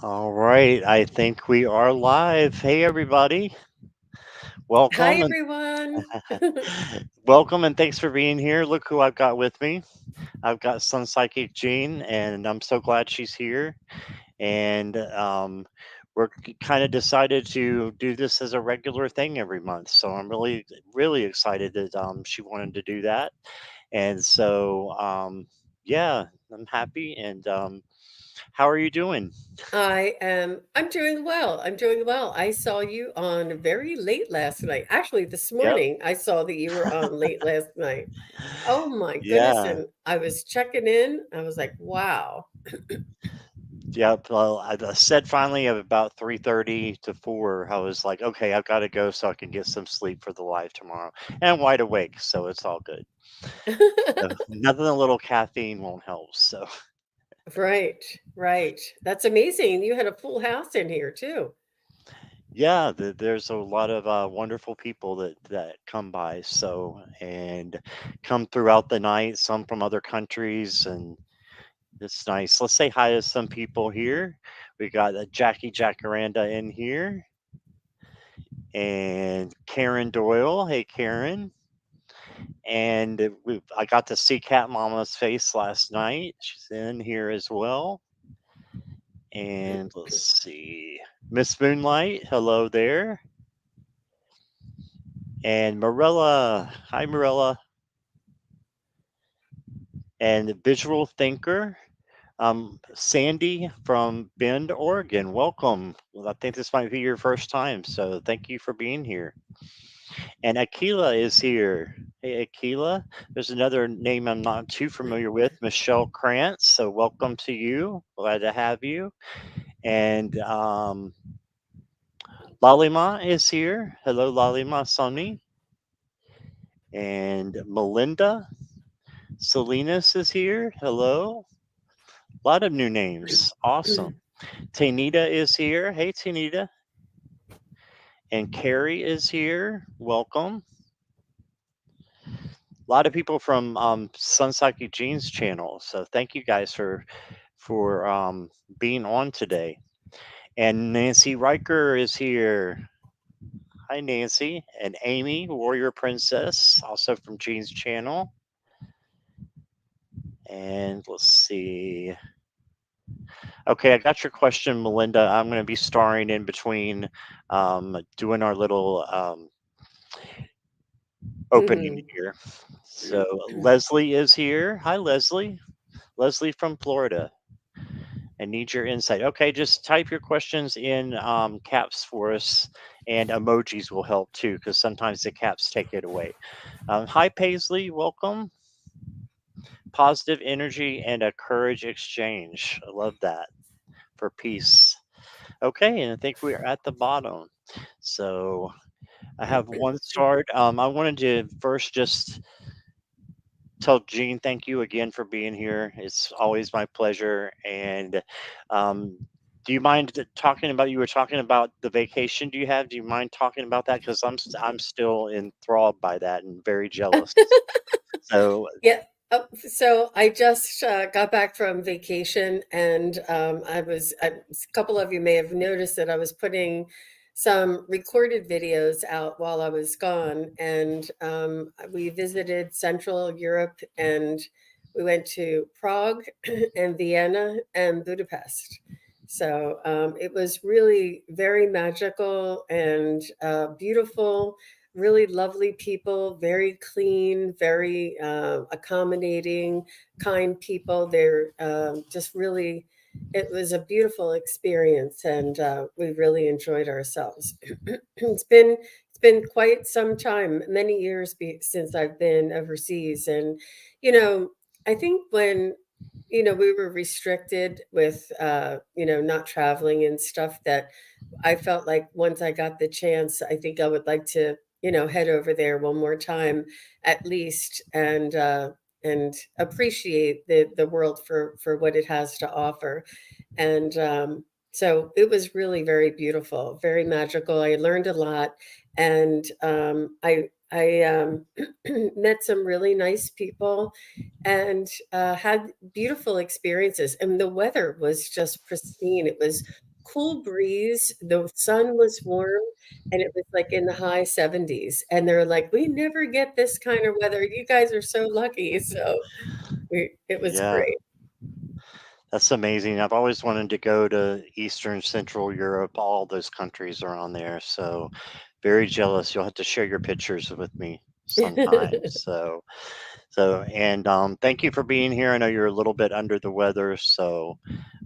All right, I think we are live. Hey, everybody, Hi, welcome and everyone. welcome and thanks for being here. Look who I've got with me. I've got Sunpsychic Jean, and I'm so glad she's here. And we're kind of decided to do this as a regular thing every month. So I'm really, really excited that she wanted to do that. And so, yeah, I'm happy. And how are you doing? I'm doing well. I'm doing well. I saw you on very late last night. Actually, this Yep. morning I saw that you were on late last night. Oh my goodness. Yeah. And I was checking in. I was like, wow. Yep. Well, I said finally at about 3:30 to 4, I was like, okay, I've got to go so I can get some sleep for the live tomorrow. And I'm wide awake, so it's all good. Nothing a little caffeine won't help. So Right, right. That's amazing. You had a full house in here too. yeah, there's a lot of wonderful people that come by. So and come throughout the night. Some from other countries, and it's nice. Let's say hi to some people here. We got Jackie Jacaranda in here and Karen Doyle. Hey, Karen. And I got to see Cat Mama's face last night. She's in here as well. And let's see, Miss Moonlight, hello there. And Marilla, hi Marilla. And Visual Thinker, Sandy from Bend, Oregon. Welcome. Well, I think this might be your first time, so thank you for being here. And Aquila is here. Hey, Aquila. There's another name I'm not too familiar with, Michelle Krantz. So welcome to you. Glad to have you. And Lalima is here. Hello, Lalima Sonny. And Melinda Salinas is here. Hello. A lot of new names. Awesome. Tanita is here. Hey, Tanita. And Carrie is here. Welcome. A lot of people from Sunpsychic Gene's channel. So thank you guys for being on today. And Nancy Riker is here. Hi, Nancy. And Amy, Warrior Princess, also from Gene's channel. And let's see. Okay, I got your question, Melinda. I'm going to be starring in between doing our little opening here. So Leslie is here. Hi, Leslie. Leslie from Florida. I need your insight. Okay, just type your questions in caps for us, and emojis will help too, because sometimes the caps take it away. Hi, Paisley. Welcome. Positive energy and a courage exchange. I love that for peace. Okay, and I think we're at the bottom. So I have one start. I wanted to first just tell Gene thank you again for being here. It's always my pleasure. And um, do you mind talking about? You were talking about the vacation. Do you have? Do you mind talking about that? Because I'm still enthralled by that and very jealous. So Yeah. Oh, so I just got back from vacation, and a couple of you may have noticed that I was putting some recorded videos out while I was gone, and we visited Central Europe, and we went to Prague and Vienna and Budapest. So it was really very magical and beautiful, really lovely people, very clean, very accommodating, kind people. They're just really, it was a beautiful experience, and we really enjoyed ourselves. It's been quite some time, many years since I've been overseas, and you know, I think when we were restricted with not traveling and stuff, that I felt like once I got the chance, I think I would like to, head over there one more time at least, and appreciate the world for what it has to offer. And so it was really very beautiful, very magical. I learned a lot, and I met some really nice people, and had beautiful experiences. And the weather was just pristine. It was cool breeze. The sun was warm and it was like in the high 70s. And they're like, we never get this kind of weather. You guys are so lucky. So it was Yeah, great. that's amazing. I've always wanted to go to Eastern Central Europe. All those countries are on there. So very jealous. You'll have to share your pictures with me sometime. And thank you for being here. I know you're a little bit under the weather, so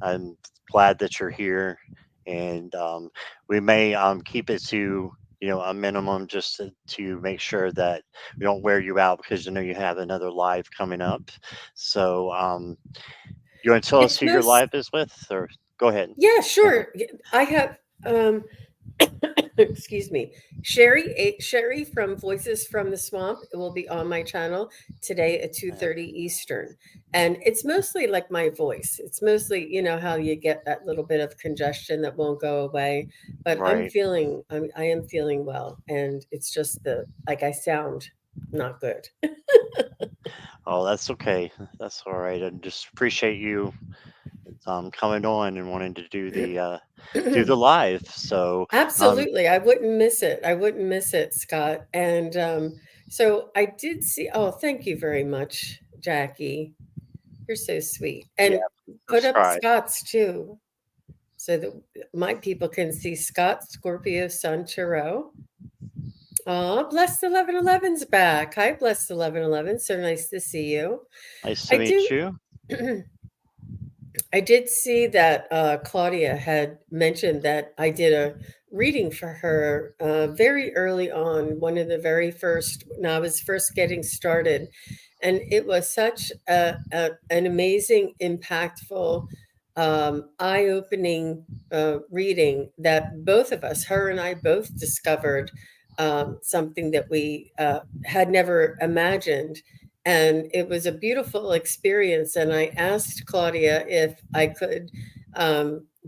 I'm glad that you're here. And we may keep it to a minimum just to make sure that we don't wear you out because you have another live coming up. So you want to tell us It's who your most, live is with, or go ahead? yeah, Go ahead. sure. I have, excuse me, Sherry from Voices from the Swamp. It will be on my channel today at Yeah, 2:30 Eastern. And it's mostly like my voice. It's mostly, you know, how you get that little bit of congestion that won't go away. But right. I am feeling well. And it's just like I sound not good. Oh, that's okay. That's all right. I just appreciate you coming on and wanting to do the live. So um, Absolutely. I wouldn't miss it. I wouldn't miss it, Scott. And so I did see, oh, thank you very much, Jackie. You're so sweet. yeah, And put up subscribe. Scott's too, so that my people can see Scott, Scorpio, Sun, Tarot. Oh, Blessed 1111's back. Hi, Blessed 1111. So nice to see you. Nice to I meet do. you. I did see that Claudia had mentioned that I did a reading for her very early on, one of the very first, when I was first getting started. And it was such an amazing, impactful, eye opening reading that both of us, her and I, both discovered something that we had never imagined, and it was a beautiful experience. And I asked Claudia if I could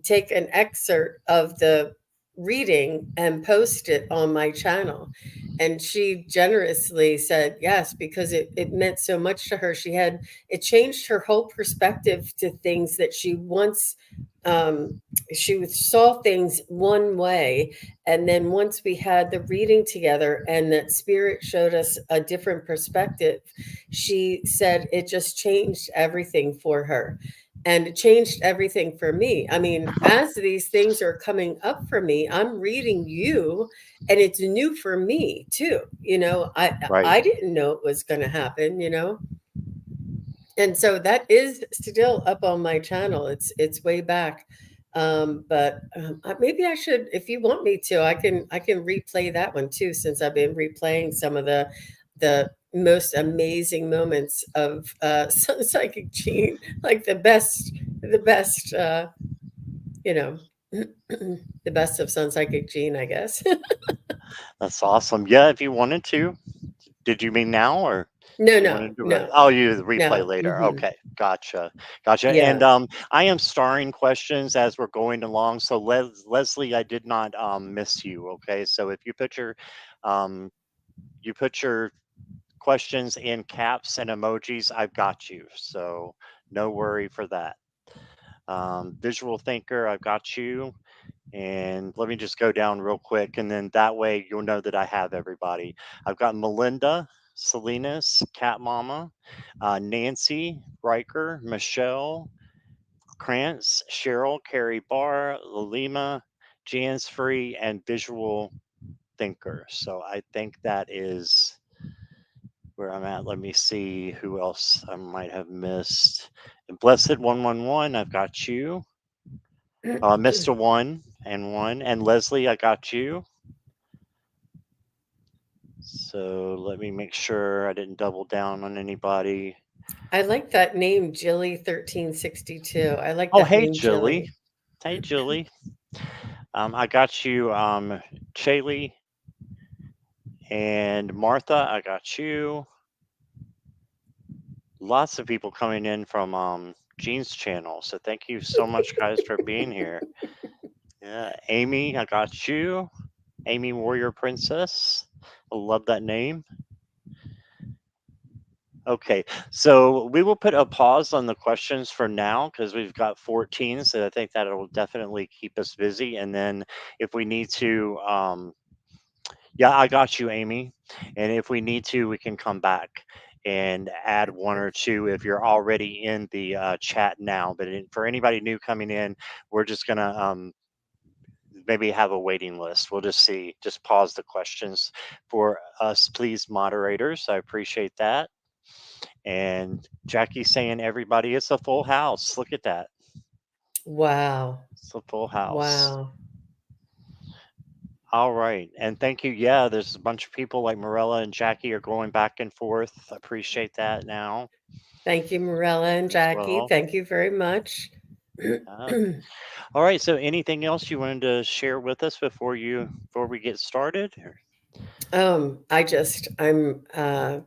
take an excerpt of the reading and post it on my channel. And she generously said yes, because it meant so much to her. It changed her whole perspective to things that she once, um, she saw things one way. And then once we had the reading together and that spirit showed us a different perspective, she said it just changed everything for her. And it changed everything for me. I mean, as these things are coming up for me, I'm reading you, and it's new for me too. You know, Right. I didn't know it was going to happen, you know. And so that is still up on my channel. It's way back. But maybe I should, if you want me to, I can replay that one too, since I've been replaying some of the most amazing moments of Sun Psychic Gene, like the best you know the best of Sun Psychic Gene, I guess. That's awesome. Yeah, if you wanted to. Did you mean now, or No, do you want to no, do it? no, Oh, you replay no. later. Okay, gotcha, gotcha. And Yeah. I am starring questions as we're going along. So Leslie, I did not miss you. Okay, so if um, you put your questions in caps and emojis, I've got you. So no worry for that. Visual thinker, I've got you. And let me just go down real quick, and then that way you'll know that I have everybody. I've got Melinda, Salinas, Cat Mama, Nancy, Riker, Michelle, Krantz, Cheryl, Carrie Barr, Lalima, Jan's Free, and Visual Thinker. So I think that is where I'm at. Let me see who else I might have missed. And Blessed 111, I've got you. Mr. One, and Leslie, I got you. So let me make sure I didn't double down on anybody. I like that name, Jilly 1362. I like Oh, that hey, name, Julie. Jilly. Hey, Julie. I got you, Shaylee and Martha. I got you. Lots of people coming in from Jean's channel. So thank you so much, guys, for being here. Yeah, Amy, I got you. Amy Warrior Princess. I love that name. Okay, so we will put a pause on the questions for now because we've got 14, so I think that will definitely keep us busy. And then if we need to, yeah, I got you, Amy. And if we need to, we can come back and add one or two if you're already in the chat now. But for anybody new coming in, we're just gonna maybe have a waiting list. We'll just see. Just pause the questions for us, please, moderators. I appreciate that. And Jackie's saying, everybody, it's a full house. Look at that. Wow. It's a full house. Wow. All right. And thank you. Yeah, there's a bunch of people like Morella and Jackie are going back and forth. I appreciate that now Thank you, Morella and as Jackie. well. Thank you very much. Uh, all right. So anything else you wanted to share with us before we get started? I just I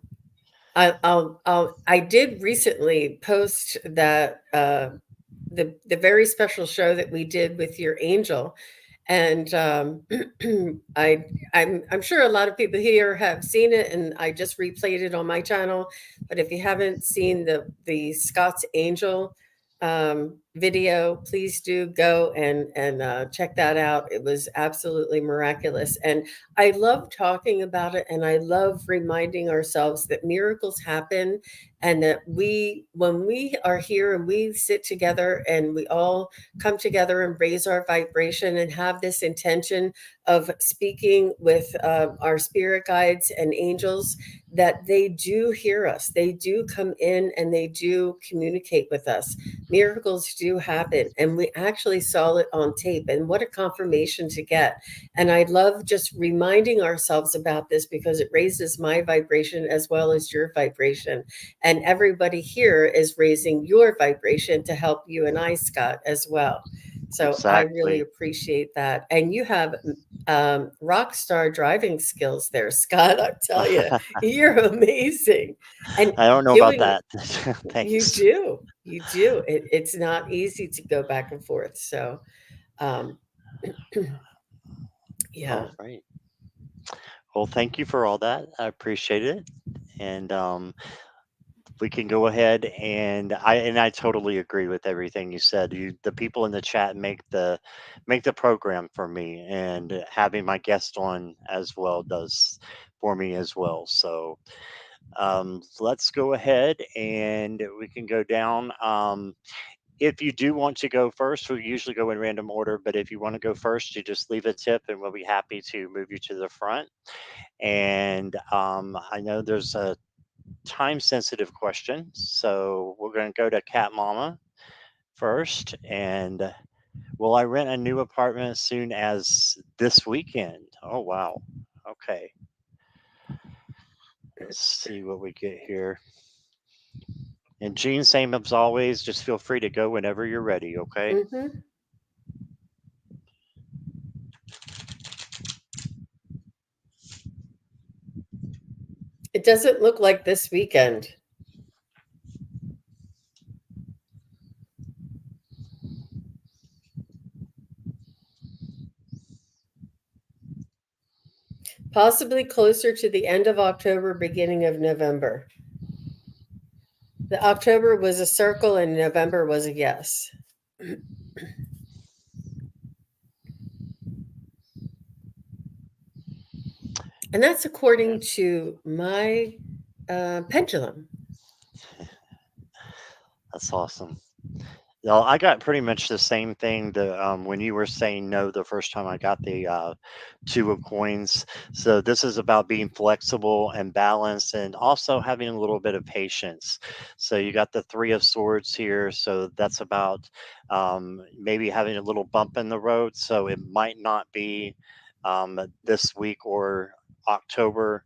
did recently post that the very special show that we did with your angel, and I'm sure a lot of people here have seen it, and I just replayed it on my channel. But if you haven't seen the Scott's Angel video, please do go and check that out. It was absolutely miraculous, and I love talking about it, and I love reminding ourselves that miracles happen, and that when we are here and we sit together and we all come together and raise our vibration and have this intention of speaking with our spirit guides and angels, that they do hear us. They do come in and they do communicate with us. Miracles do happen. And we actually saw it on tape. And what a confirmation to get. And I love just reminding ourselves about this because it raises my vibration as well as your vibration. And everybody here is raising your vibration to help you and I, Scott, as well. So I really Exactly. appreciate that. And you have rock star driving skills there, Scott. I tell you, you're amazing. And I don't know about doing that. you Thanks. do, you do. It's not easy to go back and forth. So, um, yeah. All right. Well, thank you for all that. I appreciate it. And we can go ahead and I totally agree with everything you said. The people in the chat make the program for me, and having my guest on as well does for me as well. So let's go ahead and we can go down. If you do want to go first, we usually go in random order, but if you want to go first, you just leave a tip and we'll be happy to move you to the front. And I know there's a time sensitive question. So we're going to go to Cat Mama first. And will I rent a new apartment as soon as this weekend? Oh, wow. Okay. Let's see what we get here. And Gene, same as always, just feel free to go whenever you're ready. Okay. Hmm. It doesn't look like this weekend. Possibly closer to the end of October, beginning of November. The October was a circle and November was a yes. And that's Yeah, according to my pendulum. that's awesome. No, I got pretty much the same thing. When you were saying no the first time I got the two of coins. So this is about being flexible and balanced, and also having a little bit of patience. So you got the three of swords here. So that's about maybe having a little bump in the road. So it might not be this week or October,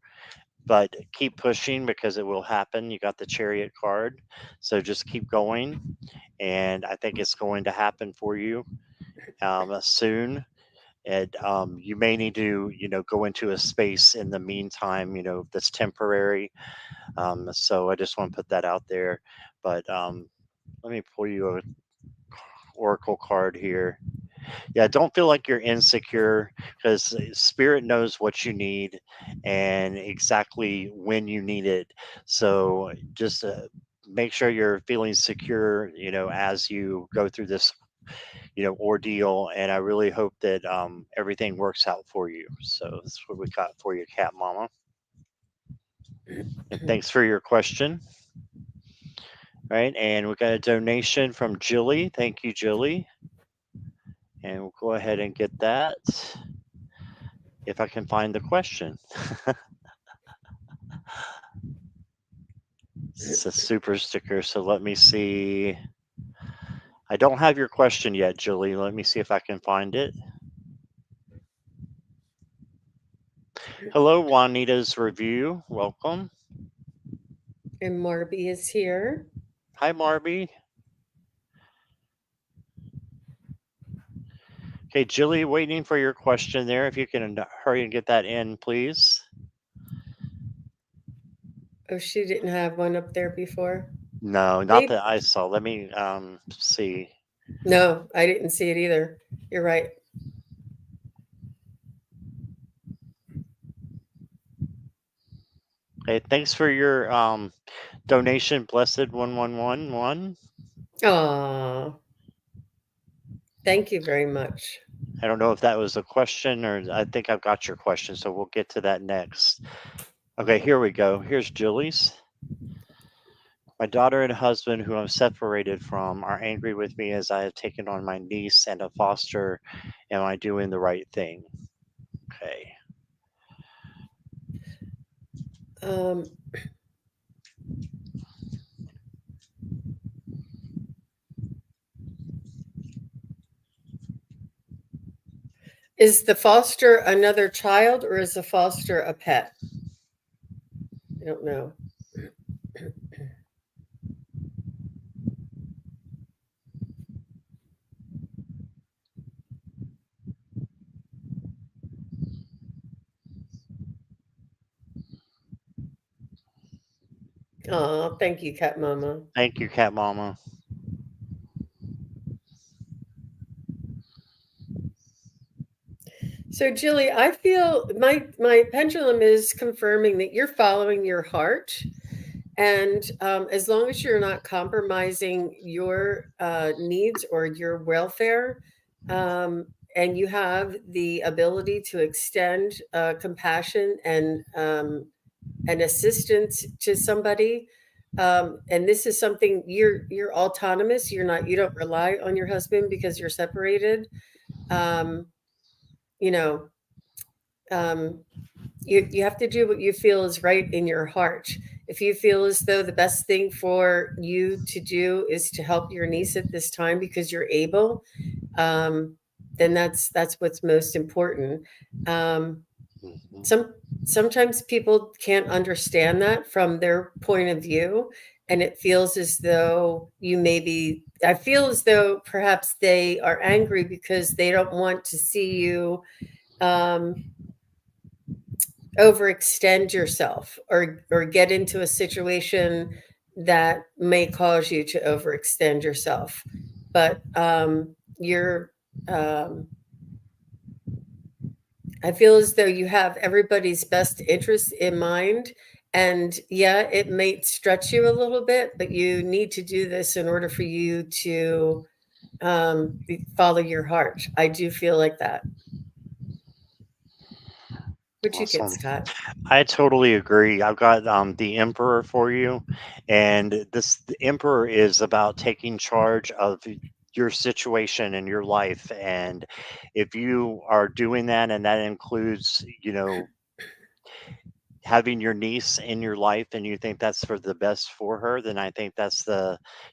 but keep pushing because it will happen. You got the chariot card, so just keep going, and I think it's going to happen for you soon. And you may need to, go into a space in the meantime, that's temporary. So I just want to put that out there. But let me pull you a oracle card here. Yeah, don't feel like you're insecure, because spirit knows what you need and exactly when you need it. So just make sure you're feeling secure, as you go through this, ordeal. And I really hope that everything works out for you. So that's what we got for you, Cat Mama. And thanks for your question. Right, and we got a donation from Jilly. Thank you, Jilly. And we'll go ahead and get that if I can find the question. It's a super sticker, so let me see. I don't have your question yet, Julie. Let me see if I can find it. Hello, Juanita's Review. Welcome. And Marby is here. Hi, Marby. Okay, Julie, waiting for your question there. If you can hurry and get that in, please. Oh, she didn't have one up there before. No, not Maybe. that I saw. Let me see. No, I didn't see it either. You're right. Okay, thanks for your donation, Blessed 1111. Aw, thank you very much. I don't know if that was a question, or I think I've got your question, so we'll get to that next. Okay, here we go. Here's Julie's. My daughter and husband, who I'm separated from, are angry with me as I have taken on my niece and a foster. Am I doing the right thing? Okay. Um, is the foster another child or is the foster a pet? I don't know. Aw, thank you, Cat Mama. Thank you, Cat Mama. So, Julie, I feel my pendulum is confirming that you're following your heart, and as long as you're not compromising your needs or your welfare, and you have the ability to extend compassion and assistance to somebody, and this is something you're autonomous. You don't rely on your husband because you're separated. Um, you know um, you have to do what you feel is right in your heart. If you feel as though the best thing for you to do is to help your niece at this time because you're able, um, then that's what's most important. Um, Mhm. some Sometimes people can't understand that from their point of view, and it feels as though you maybe I feel as though perhaps they are angry because they don't want to see you um, overextend yourself or get into a situation that may cause you to overextend yourself. But you're um, I feel as though you have everybody's best interest in mind. And yeah, it may stretch you a little bit, but you need to do this in order for you to follow your heart. I do feel like that. Would you get, Awesome. Scott? I totally agree. I've got the Emperor for you, and the Emperor is about taking charge of your situation and your life. And if you are doing that, and that includes, having your niece in your life, and you think that's for the best for her, then I think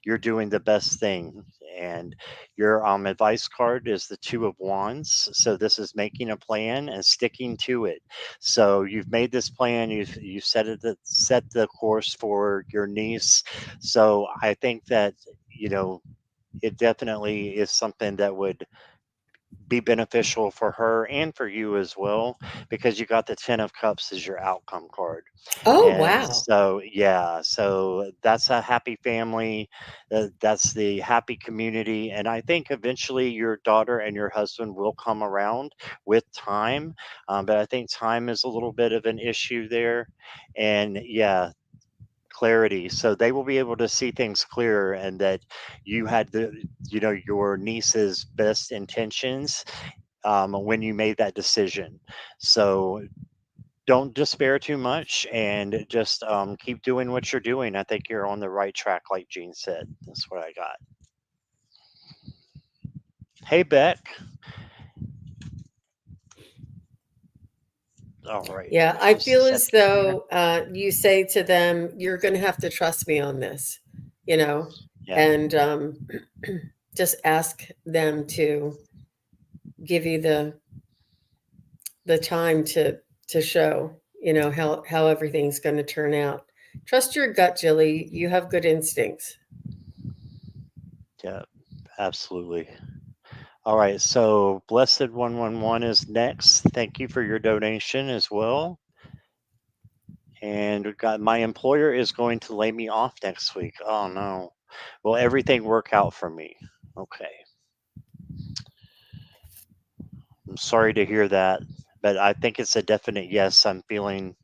you're doing the best thing. And your advice card is the Two of Wands. So this is making a plan and sticking to it. So you've made this plan, you've set the course for your niece. So I think that, it definitely is something that would be beneficial for her and for you as well, because you got the 10 of cups as your outcome card. Oh, And wow. so, yeah, so that's a happy family. That's the happy community. And I think eventually your daughter and your husband will come around with time. But I think time is a little bit of an issue there. And yeah, clarity. So they will be able to see things clearer, and that you had your niece's best intentions when you made that decision. So don't despair too much, and just keep doing what you're doing. I think you're on the right track, like Gene said. That's what I got. Hey, Beck. All right. Yeah, I Just a feel as second here. though you say to them, "You're going to have to trust me on this," you know, Yeah. and just ask them to give you the time to show, how everything's going to turn out. Trust your gut, Jilly. You have good instincts. Yeah. Absolutely. All right. So Blessed 111 is next. Thank you for your donation as well. And we've got my employer is going to lay me off next week. Oh no. Will everything work out for me? Okay. I'm sorry to hear that, but I think it's a definite yes. I'm feeling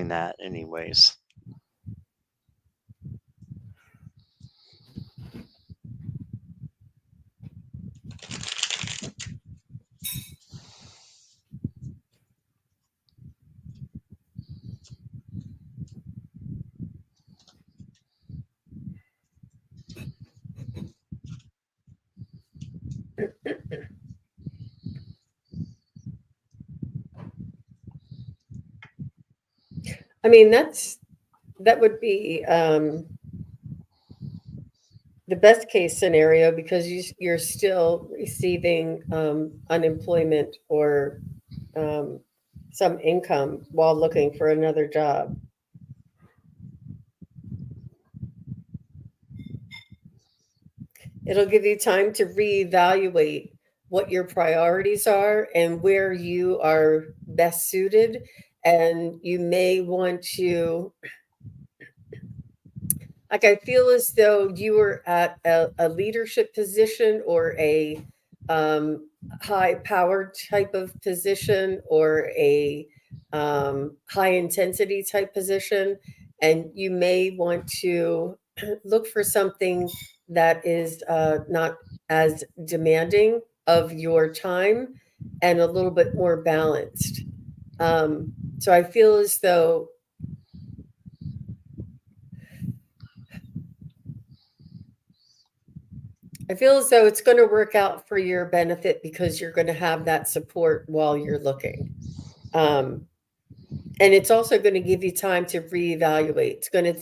that anyways. I mean, that would be the best case scenario because you're still receiving unemployment or um, some income while looking for another job. It'll give you time to reevaluate what your priorities are and where you are best suited. And you may want to, like, I feel as though you were at a leadership position or a um, high powered type of position or a high intensity type position. And you may want to look for something that is not as demanding of your time and a little bit more balanced. So I feel as though it's going to work out for your benefit because you're going to have that support while you're looking. Um, and it's also going to give you time to reevaluate. It's going to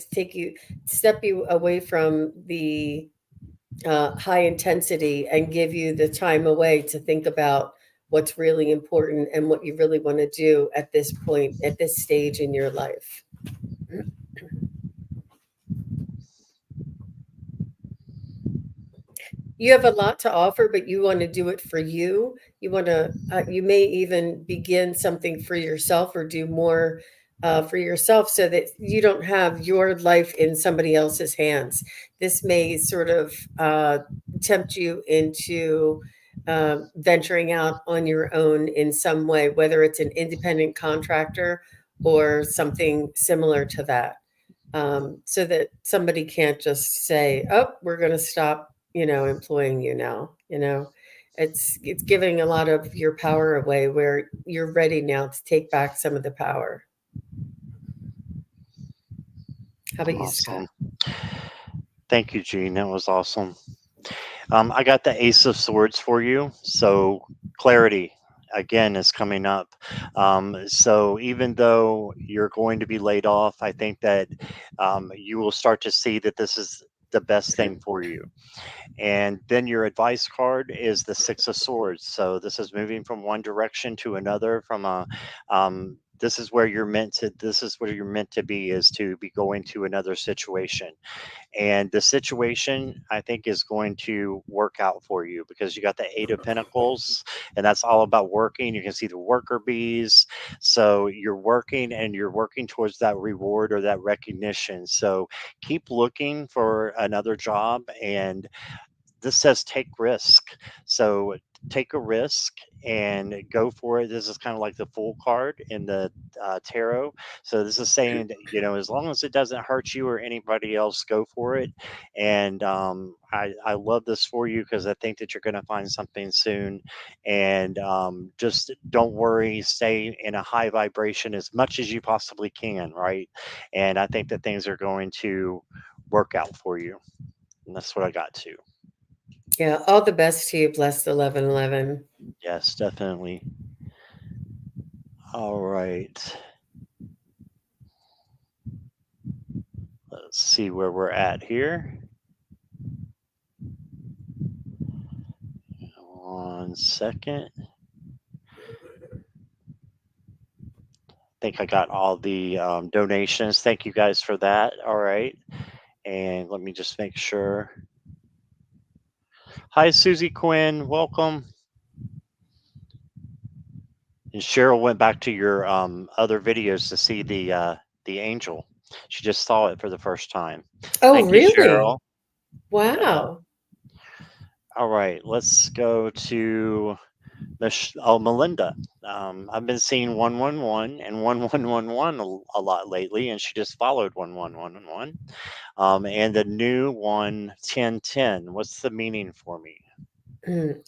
step you away from the high intensity and give you the time away to think about what's really important and what you really want to do at this point, at this stage in your life. You have a lot to offer, but you want to do it for you. You may even begin something for yourself or do more for yourself so that you don't have your life in somebody else's hands. This may sort of tempt you into venturing out on your own in some way, whether it's an independent contractor or something similar to that, so that somebody can't just say, "Oh, we're going to stop, employing you now." It's giving a lot of your power away where you're ready now to take back some of the power. How about you, Scott? Awesome. Thank you, Gene. That was awesome. I got the Ace of Swords for you. So clarity again is coming up. So even though you're going to be laid off, I think that you will start to see that this is the best thing for you. And then your advice card is the Six of Swords. So this is moving from one direction to another, from this is where you're meant to. This is where you're meant to be, is to be going to another situation. And the situation, I think, is going to work out for you because you got the Eight of Pentacles, and that's all about working. You can see the worker bees. So you're working, and you're working towards that reward or that recognition. So keep looking for another job, and this says take risk. So take a risk and go for it. This is kind of like the Fool card in the tarot. So this is saying that, as long as it doesn't hurt you or anybody else, go for it. And I love this for you because I think that you're going to find something soon. And just don't worry, stay in a high vibration as much as you possibly can, right? And I think that things are going to work out for you. And that's what I got to. Yeah, all the best to you, blessed 1111. Yes, definitely. All right. Let's see where we're at here. 1 second. I think I got all the donations. Thank you guys for that. All right. And let me just make sure. Hi, Susie Quinn. Welcome. And Cheryl went back to your other videos to see the angel. She just saw it for the first time. Oh, Thank you, really? Cheryl. Yeah. Wow. All right. Let's go to Melinda. I've been seeing 111 and 1111 a lot lately, and she just followed 1111. And the new one 1010. What's the meaning for me? Mm.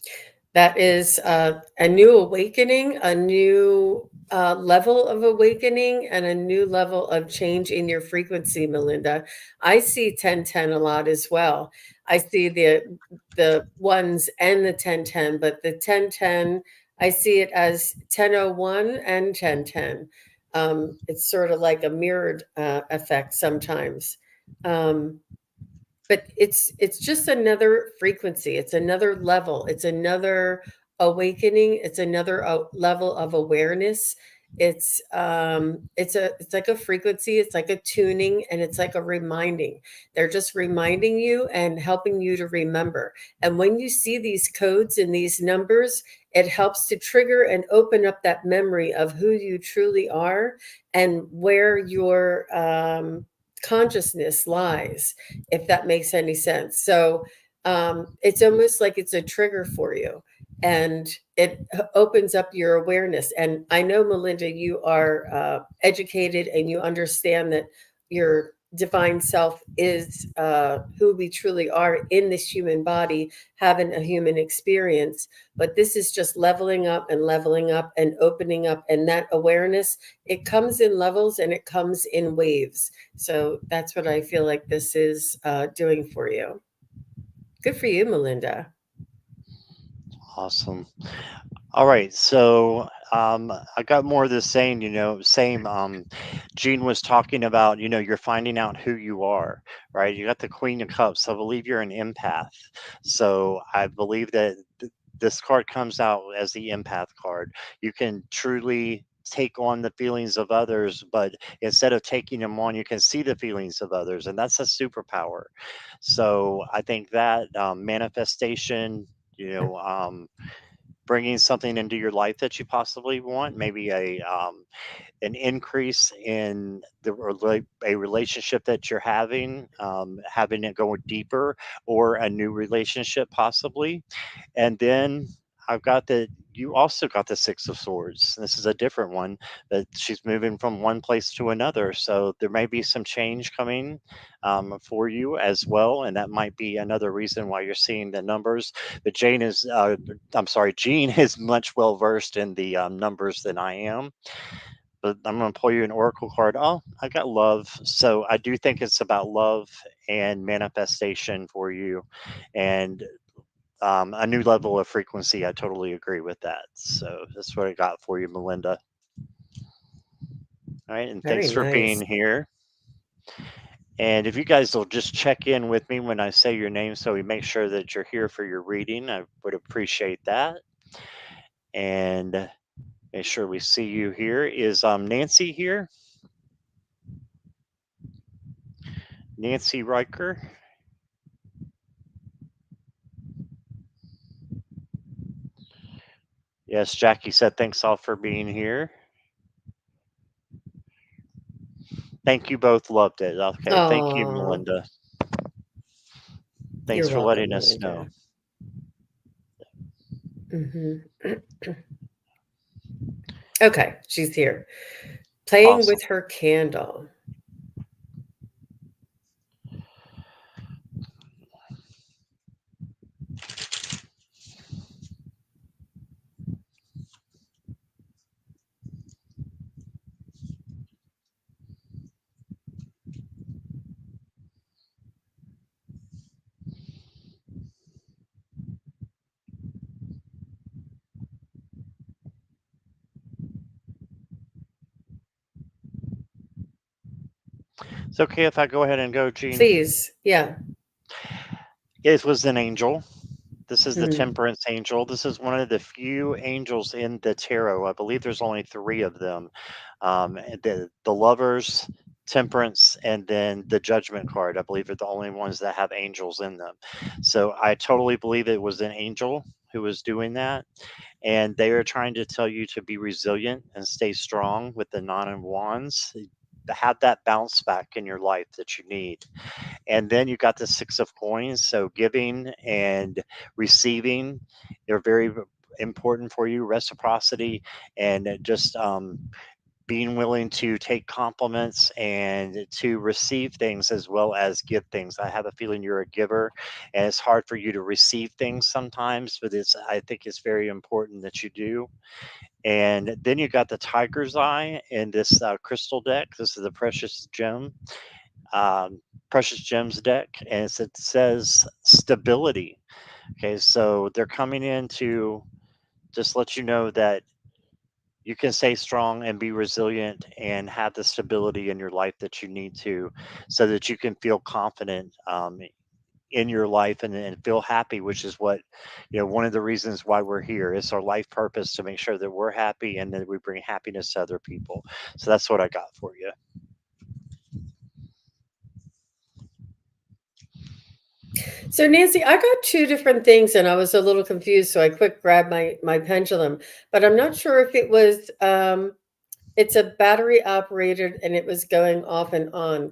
That is a new awakening, a new level of awakening, and a new level of change in your frequency, Melinda. I see 1010 a lot as well. I see the ones and the 1010, but the 1010, I see it as 1001 and 1010. It's sort of like a mirrored effect sometimes. Um, but it's just another frequency, it's another level, it's another awakening, it's another level of awareness. It's like a frequency, it's like a tuning, and it's like a reminding. They're just reminding you and helping you to remember. And when you see these codes and these numbers, it helps to trigger and open up that memory of who you truly are and where your consciousness lies, if that makes any sense. So it's almost like it's a trigger for you, and it opens up your awareness. And I know, Melinda, you are educated and you understand that your divine self is who we truly are in this human body, having a human experience. But this is just leveling up and opening up. And that awareness, it comes in levels and it comes in waves. So that's what I feel like this is doing for you. Good for you, Melinda. Awesome. All right, so I got more of this saying, same. Gene was talking about, you're finding out who you are, right? You got the Queen of Cups. I believe you're an empath. So I believe that this card comes out as the empath card. You can truly take on the feelings of others, but instead of taking them on, you can see the feelings of others, and that's a superpower. So I think that manifestation, you know. Bringing something into your life that you possibly want, maybe an increase in a relationship that you're having it go deeper, or a new relationship possibly. And then I've got you also got the Six of Swords. This is a different one, that she's moving from one place to another. So there may be some change coming for you as well. And that might be another reason why you're seeing the numbers. But I'm sorry, Jean is much well versed in the numbers than I am. But I'm going to pull you an oracle card. Oh, I got love. So I do think it's about love and manifestation for you. And a new level of frequency. I totally agree with that. So that's what I got for you, Melinda. All right, and Very thanks for being nice. here. And if you guys will just check in with me when I say your name, so we make sure that you're here for your reading, I would appreciate that. And Make sure we see you here. Is Nancy here? Nancy Riker? Yes, Jackie said thanks all for being here. Thank you both. Loved it. Okay. Thank you, Oh, Melinda. Thanks you're for welcome, letting us know. Melinda. Hmm. Okay, she's here. Playing Awesome. with her candle. It's okay if I go ahead and go, Gene. Please. Yeah. It was an angel. This is the Mm. temperance angel. This is one of the few angels in the tarot. I believe there's only three of them. The lovers, temperance, and then the judgment card. I believe are the only ones that have angels in them. So I totally believe it was an angel who was doing that. And they are trying to tell you to be resilient and stay strong with the nine of wands. Have that bounce back in your life that you need. And then you got the six of coins. So giving and receiving, they're very important for you. Reciprocity and just being willing to take compliments and to receive things as well as give things. I have a feeling you're a giver, and it's hard for you to receive things sometimes, but I think it's very important that you do. And then you got the tiger's eye in this crystal deck. This is the um, precious gems deck, and it says stability. Okay, so they're coming in to just let you know that you can stay strong and be resilient and have the stability in your life that you need to, so that you can feel confident in your life and feel happy, which is what, one of the reasons why we're here. It's our life purpose to make sure that we're happy and that we bring happiness to other people. So that's what I got for you. So Nancy, I got two different things and I was a little confused, so I quick grabbed my pendulum, but I'm not sure if it was it's a battery operated and it was going off and on.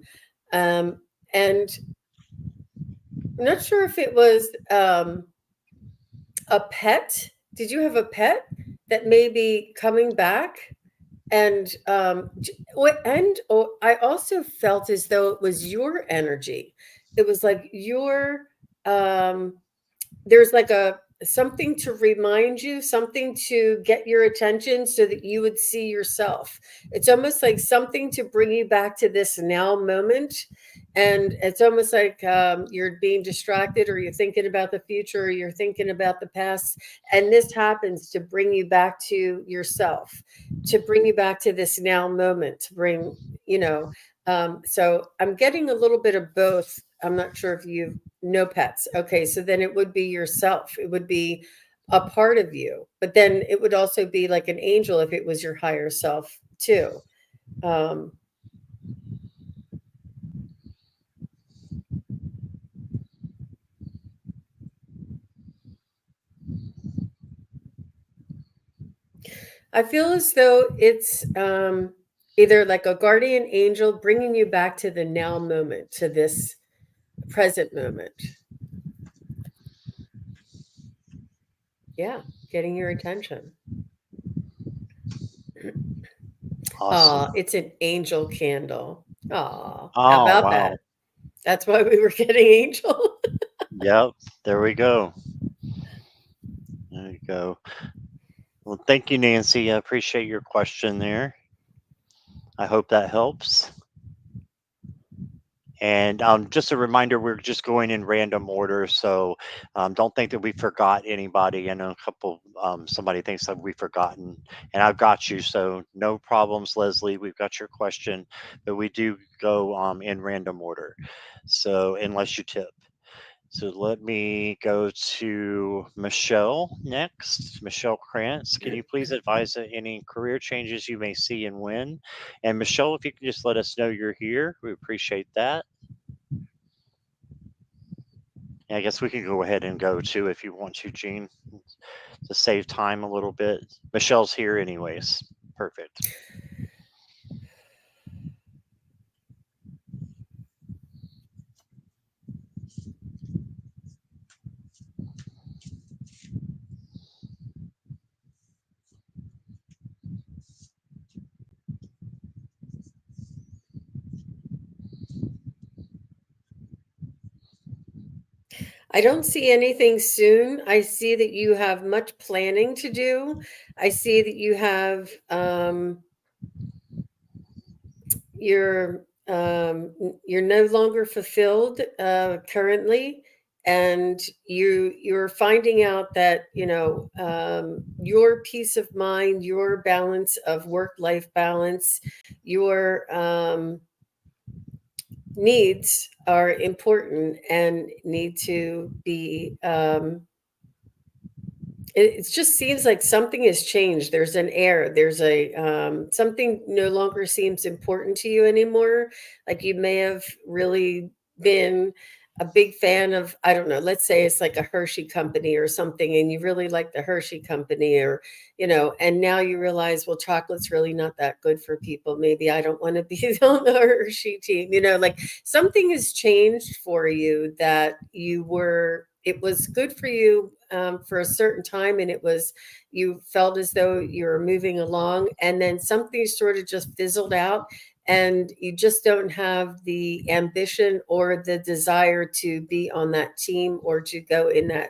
Um and I'm not sure if it was a pet. Did you have a pet that may be coming back? And I also felt as though it was your energy. It was like your um there's like a something to remind you, something to get your attention so that you would see yourself. It's almost like something to bring you back to this now moment. And it's almost like you're being distracted, or you're thinking about the future, or you're thinking about the past. And this happens to bring you back to yourself, to bring you back to this now moment, to bring, you know, so I'm getting a little bit of both. I'm not sure if you've no pets. Okay, so then it would be yourself. It would be a part of you. But then it would also be like an angel if it was your higher self too. Um, I feel as though it's either like a guardian angel bringing you back to the now moment, to this present moment. Yeah, getting your attention. Awesome. Ah, it's an angel candle. Ah, how Oh, about wow. that? That's why we were getting angel. Yep. There we go. There you go. Well, thank you, Nancy. I appreciate your question there. I hope that helps. And just a reminder, we're just going in random order, so don't think that we forgot anybody. I know somebody thinks that we've forgotten, and I've got you, so no problems, Leslie. We've got your question, but we do go in random order. So unless you tip. So let me go to Michelle next. Michelle Krantz, can you please advise of any career changes you may see and when? And Michelle, if you can just let us know you're here, we appreciate that. And I guess we can go ahead and go too if you want to, Gene, to save time a little bit. Michelle's here anyways. Perfect. I don't see anything soon. I see that you have much planning to do. I see that you have you're no longer fulfilled currently, and you're finding out that your peace of mind, your balance of work life balance, your needs are important and need to be it just seems like something has changed. There's an air. There's a something no longer seems important to you anymore. Like you may have really been a big fan of, I don't know, let's say it's like a Hershey company or something, and you really like the Hershey company, or and now you realize, well, chocolate's really not that good for people. Maybe I don't want to be on the Hershey team. Like something has changed for you that it was good for you for a certain time, and you felt as though you were moving along, and then something sort of just fizzled out, and you just don't have the ambition or the desire to be on that team or to go in that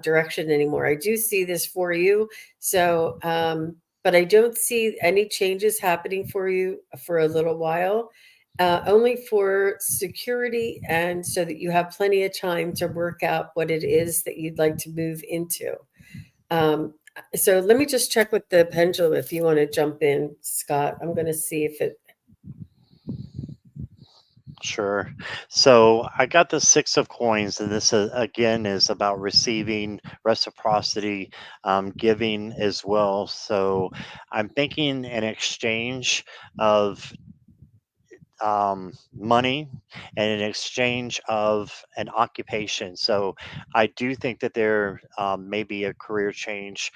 direction anymore. I do see this for you. So but I don't see any changes happening for you for a little while, only for security, and so that you have plenty of time to work out what it is that you'd like to move into. Um, so let me just check with the pendulum if you want to jump in, Scott. I'm going to see if it. Sure. So I got the Six of Coins, and this again is about receiving reciprocity, giving as well. So I'm thinking an exchange of money and in exchange of an occupation. So I do think that there may be a career change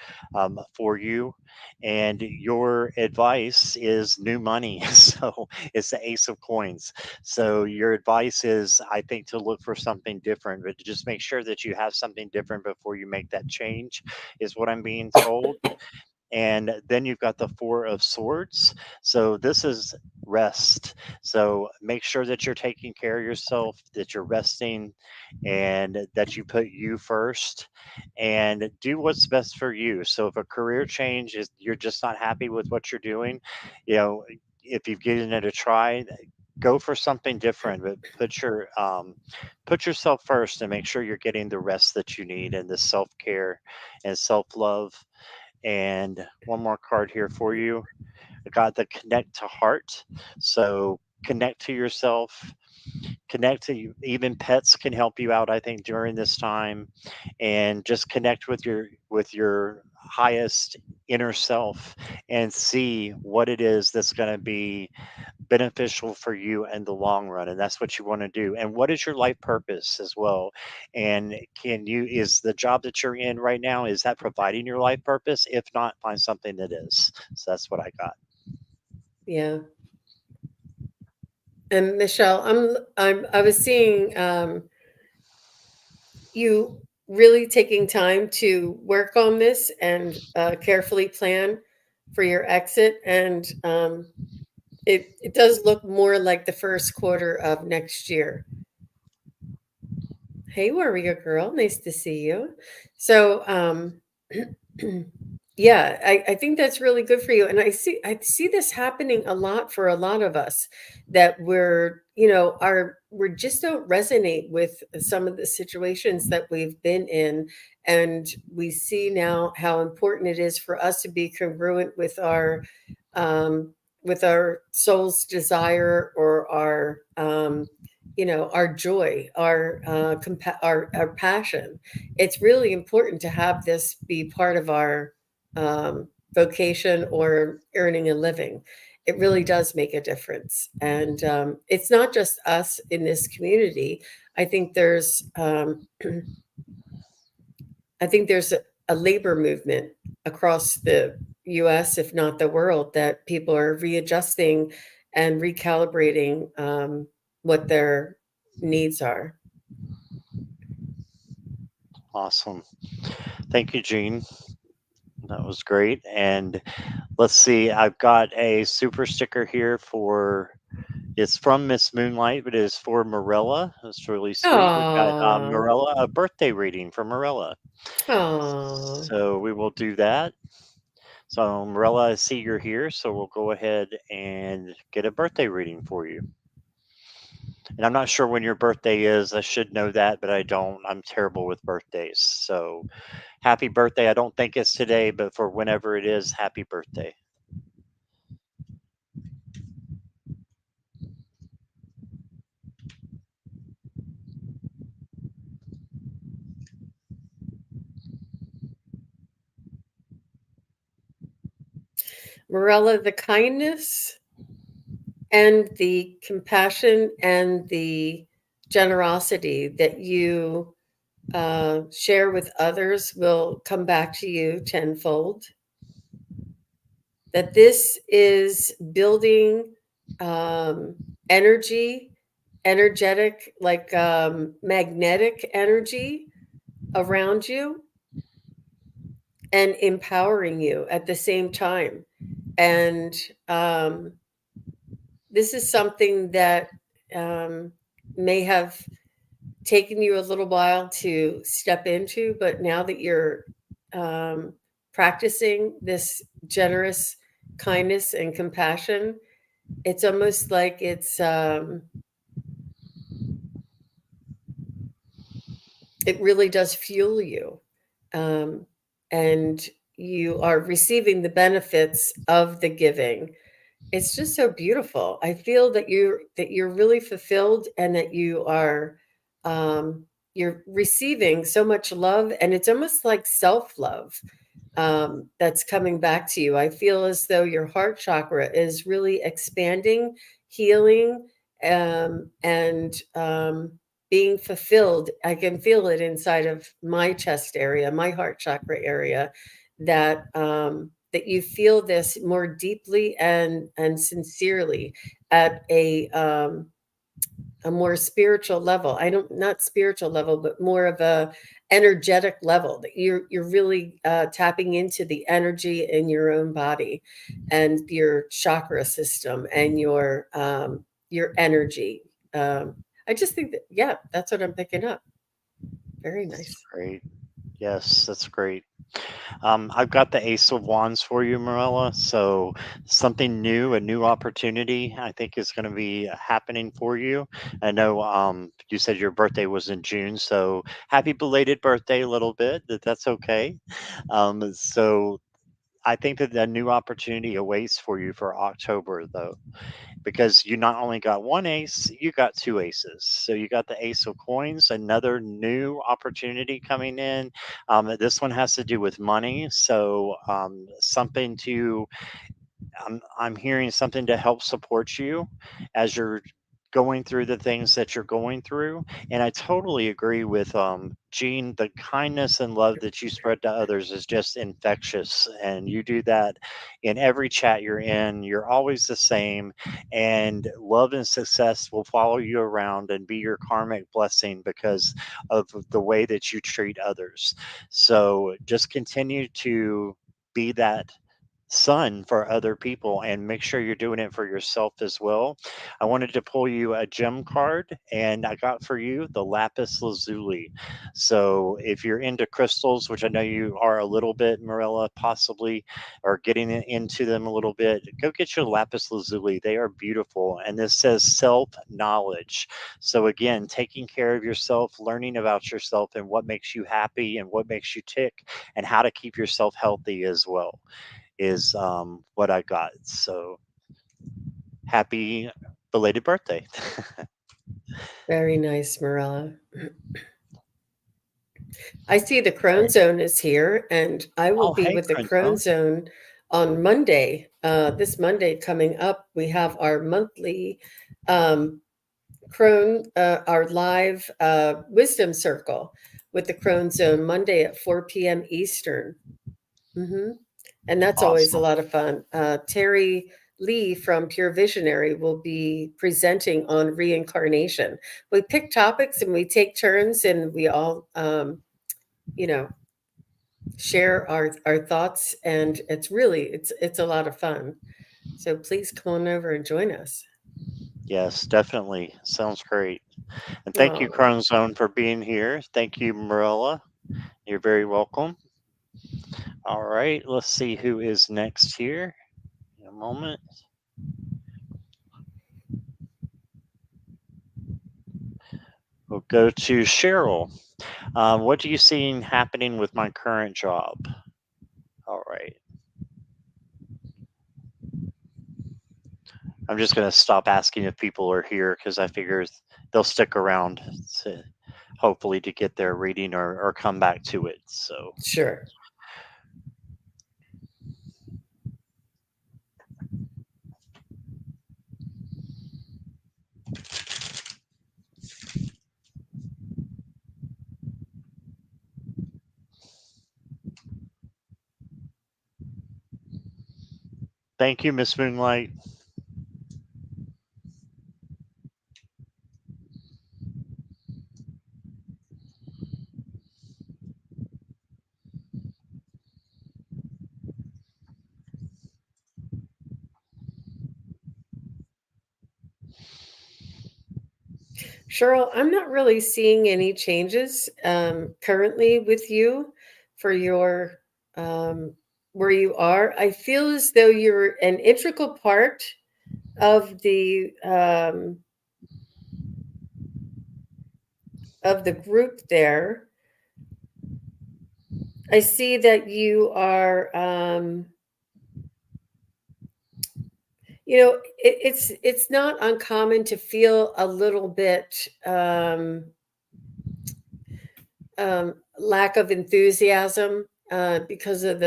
for you, and your advice is new money. So it's the Ace of Coins. So your advice is, I think, to look for something different, but to just make sure that you have something different before you make that change, is what I'm being told. And then you've got the Four of Swords. So this is rest. So make sure that you're taking care of yourself, that you're resting, and that you put you first, and do what's best for you. So if a career change is, you're just not happy with what you're doing, you know, if you've given it a try, go for something different, but put yourself first and make sure you're getting the rest that you need, and the self-care and self-love. And one more card here for you. I got the connect to heart. So connect to yourself, connect to you. Even pets can help you out, I think, during this time. And just connect with your highest inner self and see what it is that's going to be beneficial for you in the long run, and that's what you want to do. And what is your life purpose as well? And can you, is the job that you're in right now, is that providing your life purpose? If not, find something that is. So that's what I got. Yeah. And Michelle, I was seeing you really taking time to work on this and carefully plan for your exit, and it does look more like the first quarter of next year. Hey, Warrior Girl, nice to see you. So, yeah, I think that's really good for you, and I see this happening a lot for a lot of us, that we just don't resonate with some of the situations that we've been in, and we see now how important it is for us to be congruent um, with our soul's desire, or our our joy, our passion. It's really important to have this be part of our um, vocation or earning a living. It really does make a difference, and it's not just us in this community. I think there's I think there's a labor movement across the US, if not the world, that people are readjusting and recalibrating what their needs are. Awesome. Thank you, Gene. That was great. And let's see, I've got a super sticker here for. It's from Miss Moonlight, but it is for Morella. It's really sweet. We've got Aww. Morella, a birthday reading for Morella. Aww. So we will do that. So, Morella, I see you're here. So we'll go ahead and get a birthday reading for you. And I'm not sure when your birthday is. I should know that, but I don't. I'm terrible with birthdays. So, happy birthday. I don't think it's today, but for whenever it is, happy birthday. Morella, the kindness and the compassion and the generosity that you share with others will come back to you tenfold. That this is building um, energy, energetic, like magnetic energy around you and empowering you at the same time. And um, this is something that um, may have taken you a little while to step into, but now that you're um, practicing this generous kindness and compassion, it's almost like it really does fuel you, um, and you are receiving the benefits of the giving. It's just so beautiful. I feel that you're really fulfilled and that um, you're receiving so much love, and it's almost like self-love that's coming back to you. I feel as though your heart chakra is really expanding, healing, and being fulfilled. I can feel it inside of my chest area, my heart chakra area, that you feel this more deeply and sincerely at a more spiritual level. I don't Not spiritual level, but more of a energetic level, that you're really tapping into the energy in your own body and your chakra system and your energy. I just think that, yeah, that's what I'm picking up. Very That's nice. great. Yes, that's great. I've got the Ace of Wands for you, Morella. So something new, a new opportunity, I think is going to be happening for you. I know you said your birthday was in June, so happy belated birthday a little bit. That's okay. So I think that a new opportunity awaits for you for October, though, because you not only got one ace, you got two aces. So you got the ace of coins, another new opportunity coming in. This one has to do with money. So something to I'm hearing something to help support you as you're going through the things that you're going through. And I totally agree with Gene. The kindness and love that you spread to others is just infectious. And you do that in every chat you're in. You're always the same. And love and success will follow you around and be your karmic blessing because of the way that you treat others. So just continue to be that sun for other people and make sure you're doing it for yourself as well. I wanted to pull you a gem card and I got for you the lapis lazuli. So if you're into crystals, which I know you are a little bit, Morella, possibly, or getting into them a little bit, go get your lapis lazuli. They are beautiful. And this says self knowledge. So again, taking care of yourself, learning about yourself and what makes you happy and what makes you tick and how to keep yourself healthy as well is what I got. So happy belated birthday. Very nice, Marilla. I see the Crone Right. Zone is here, and I will Oh, be hey, with the Crunch Crone Bone. Zone on Monday. This Monday coming up, we have our monthly um, our live wisdom circle with the Crone Zone Monday at 4 p.m. Eastern. hmm And that's always a Awesome. lot of fun. Terry Lee from Pure Visionary will be presenting on reincarnation. We pick topics and we take turns, and we all, you know, share our thoughts, and it's a lot of fun. So please come on over and join us. Yes, definitely. Sounds great. And thank you, Oh, Crone Zone, for being here. Thank you, Marilla. You're very welcome. All right, let's see who is next here. In a moment. We'll go to Cheryl. What are you seeing happening with my current job? All right. I'm just going to stop asking if people are here because I figure they'll stick around to hopefully to get their reading or come back to it. So sure. thank you, Miss Moonlight. Cheryl, I'm not really seeing any changes currently with you for your um, where you are. I feel as though you're an integral part of of the group there. I see that you are, it's not uncommon to feel a little bit lack of enthusiasm because of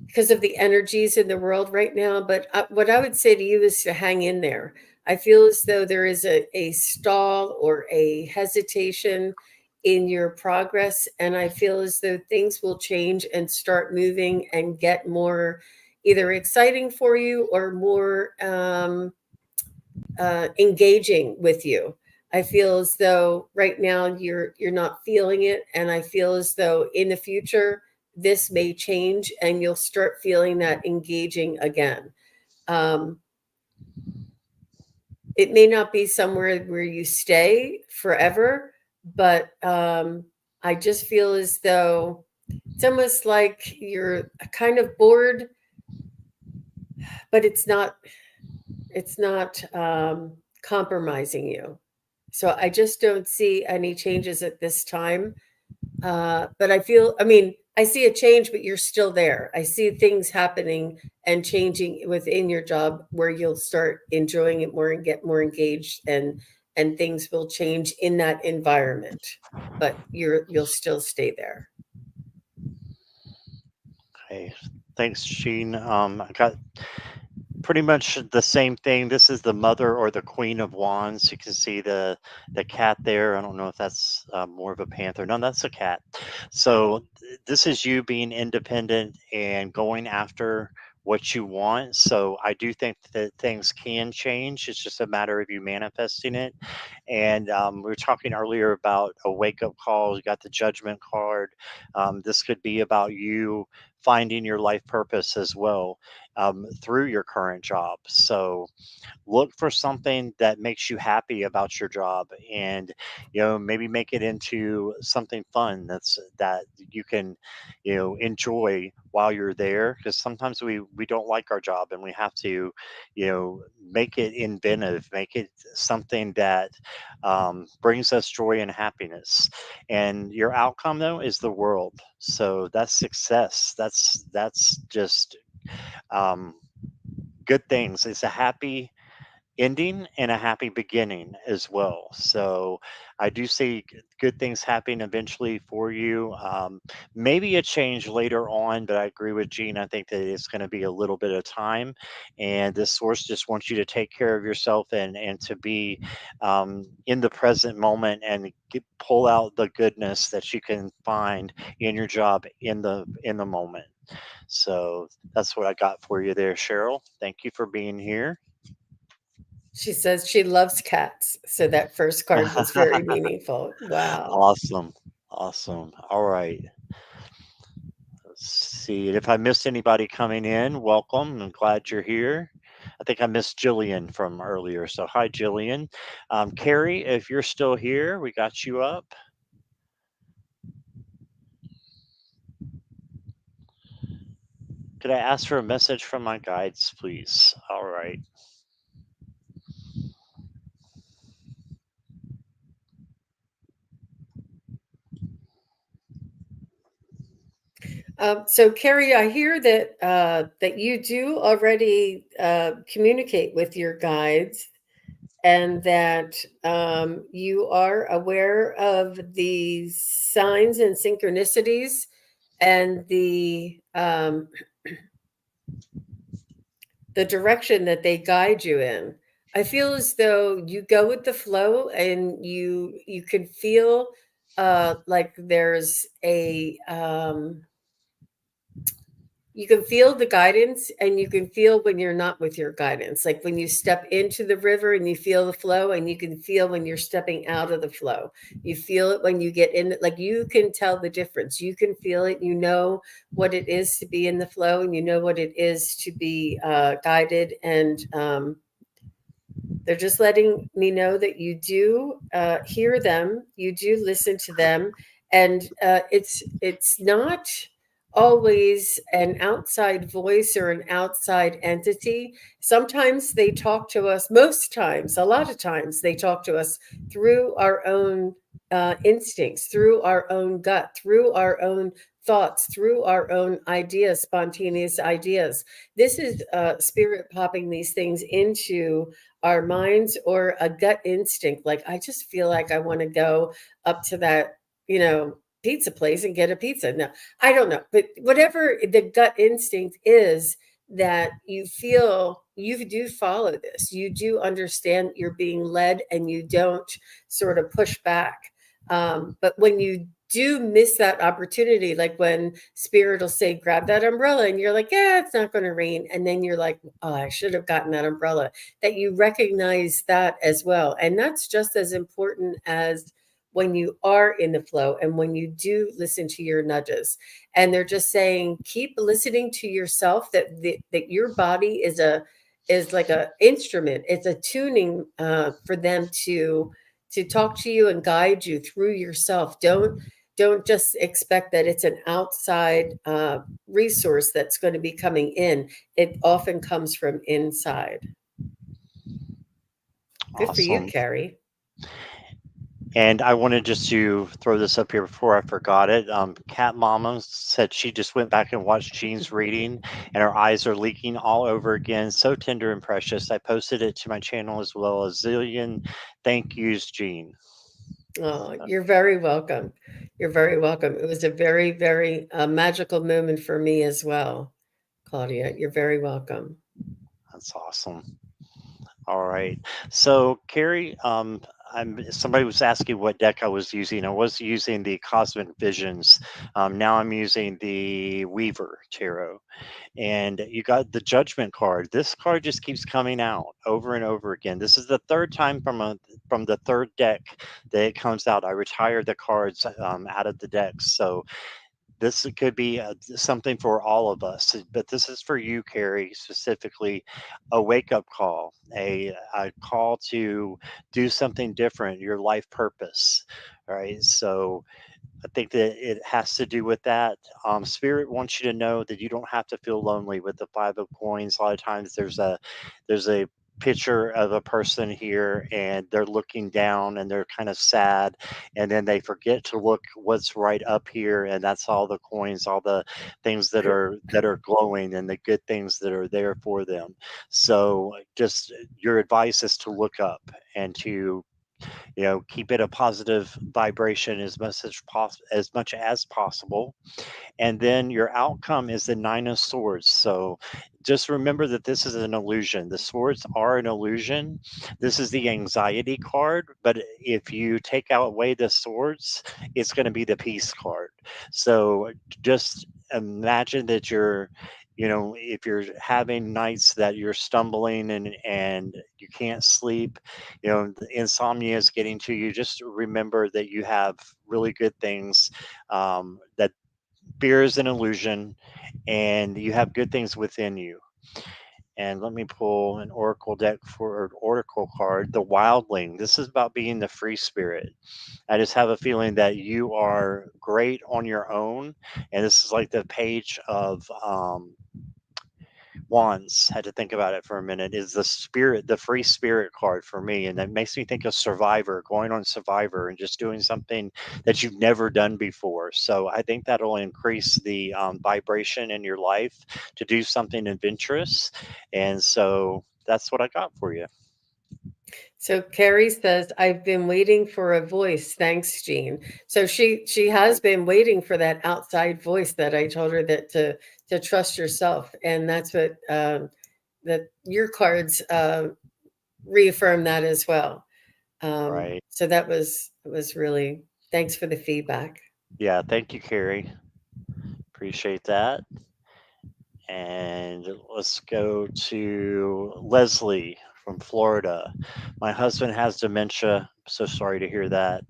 because of the energies in the world right now. But what I would say to you is to hang in there. I feel as though there is a stall or a hesitation in your progress. And I feel as though things will change and start moving and get more either exciting for you or more engaging with you. I feel as though right now you're not feeling it, and I feel as though in the future this may change and you'll start feeling that engaging again. Um, it may not be somewhere where you stay forever, but I just feel as though it's almost like you're kind of bored, but it's not compromising you. So I just don't see any changes at this time. But I mean, I see a change, but you're still there. I see things happening and changing within your job where you'll start enjoying it more and get more engaged, and things will change in that environment. But you'll still stay there. Okay, thanks, Sheen. I got pretty much the same thing. This is the mother or the queen of wands. You can see the cat there. I don't know if that's more of a panther. No, that's a cat. So this is you being independent and going after what you want. So I do think that things can change. It's just a matter of you manifesting it. And we were talking earlier about a wake up call. You got the judgment card. This could be about you finding your life purpose as well through your current job. So look for something that makes you happy about your job, and maybe make it into something fun that you can enjoy while you're there, because sometimes we don't like our job and we have to make it inventive, make it something that brings us joy and happiness. And your outcome though is the world, so that's success. That's just um, good things. It's a happy ending and a happy beginning as well. So I do see good things happening eventually for you. Maybe a change later on, but I agree with Gene. I think that it's going to be a little bit of time, and this source just wants you to take care of yourself and to be in the present moment and pull out the goodness that you can find in your job in the moment. So that's what I got for you there, Cheryl. Thank you for being here. She says she loves cats. So that first card was very meaningful. Wow. Awesome. Awesome. All right. Let's see. And if I missed anybody coming in, welcome. I'm glad you're here. I think I missed Jillian from earlier. So, hi, Jillian. Carrie, if you're still here, we got you up. Could I ask for a message from my guides, please? All right. So Carrie, I hear that you do already communicate with your guides, and that you are aware of the signs and synchronicities and the direction that they guide you in. I feel as though you go with the flow, and you can feel like there's a you can feel the guidance, and you can feel when you're not with your guidance, like when you step into the river and you feel the flow, and you can feel when you're stepping out of the flow. You feel it when you get in it, like you can tell the difference. You can feel it. You know what it is to be in the flow, and you know what it is to be guided. And they're just letting me know that you do hear them, you do listen to them, and it's not always an outside voice or an outside entity. Sometimes they talk to us. Most times, a lot of times, they talk to us through our own instincts, through our own gut, through our own thoughts, through our own ideas, spontaneous ideas. This is spirit popping these things into our minds, or a gut instinct, like I just feel like I want to go up to that, pizza place and get a pizza. No, I don't know, but whatever the gut instinct is, that you feel, you do follow this, you do understand you're being led, and you don't sort of push back. But when you do miss that opportunity, like when spirit will say grab that umbrella, and you're like, yeah, it's not going to rain, and then you're like, oh, I should have gotten that umbrella, that you recognize that as well. And that's just as important as when you are in the flow, and when you do listen to your nudges. And they're just saying keep listening to yourself, that your body is like a instrument, it's a tuning for them to talk to you and guide you through yourself. Don't just expect that it's an outside resource that's going to be coming in. It often comes from inside. Good for you, Awesome. Carrie. And I wanted just to throw this up here before I forgot it. Cat Mama said she just went back and watched Jean's reading, and her eyes are leaking all over again. So tender and precious. I posted it to my channel as well as zillion thank yous, Jean. Oh, you're very welcome. You're very welcome. It was a very, very magical moment for me as well, Claudia. You're very welcome. That's awesome. All right. So, Carrie, somebody was asking what deck I was using. I was using the Cosmic Visions. Now I'm using the Weaver Tarot. And you got the Judgment card. This card just keeps coming out over and over again. This is the third time from the third deck that it comes out. I retired the cards out of the decks. So this could be something for all of us, but this is for you, Carrie, specifically a wake up call, a call to do something different, your life purpose. All right. So I think that it has to do with that. Spirit wants you to know that you don't have to feel lonely with the five of coins. A lot of times there's a picture of a person here and they're looking down and they're kind of sad, and then they forget to look what's right up here, and that's all the coins, all the things that are glowing and the good things that are there for them. So just your advice is to look up and to keep it a positive vibration as much as possible. And then your outcome is the Nine of Swords. So just remember that this is an illusion. The swords are an illusion. This is the anxiety card, but if you take out away the swords, it's going to be the peace card. So just imagine that if you're having nights that you're stumbling and you can't sleep, the insomnia is getting to you, just remember that you have really good things, that fear is an illusion and you have good things within you. And let me pull an oracle deck for an oracle card, the wildling. This is about being the free spirit. I just have a feeling that you are great on your own, and this is like the page of wands. Had to think about it for a minute. Is the spirit, the free spirit card for me, and that makes me think of Survivor, going on Survivor and just doing something that you've never done before. So I think that'll increase the vibration in your life to do something adventurous, and so that's what I got for you. So Carrie says, "I've been waiting for a voice. Thanks, Jean." So she has been waiting for that outside voice that I told her that to trust yourself, and that's what that your cards reaffirm that as well. Right. So that was really, thanks for the feedback. Yeah. Thank you, Carrie. Appreciate that. And let's go to Leslie from Florida. My husband has dementia. So sorry to hear that.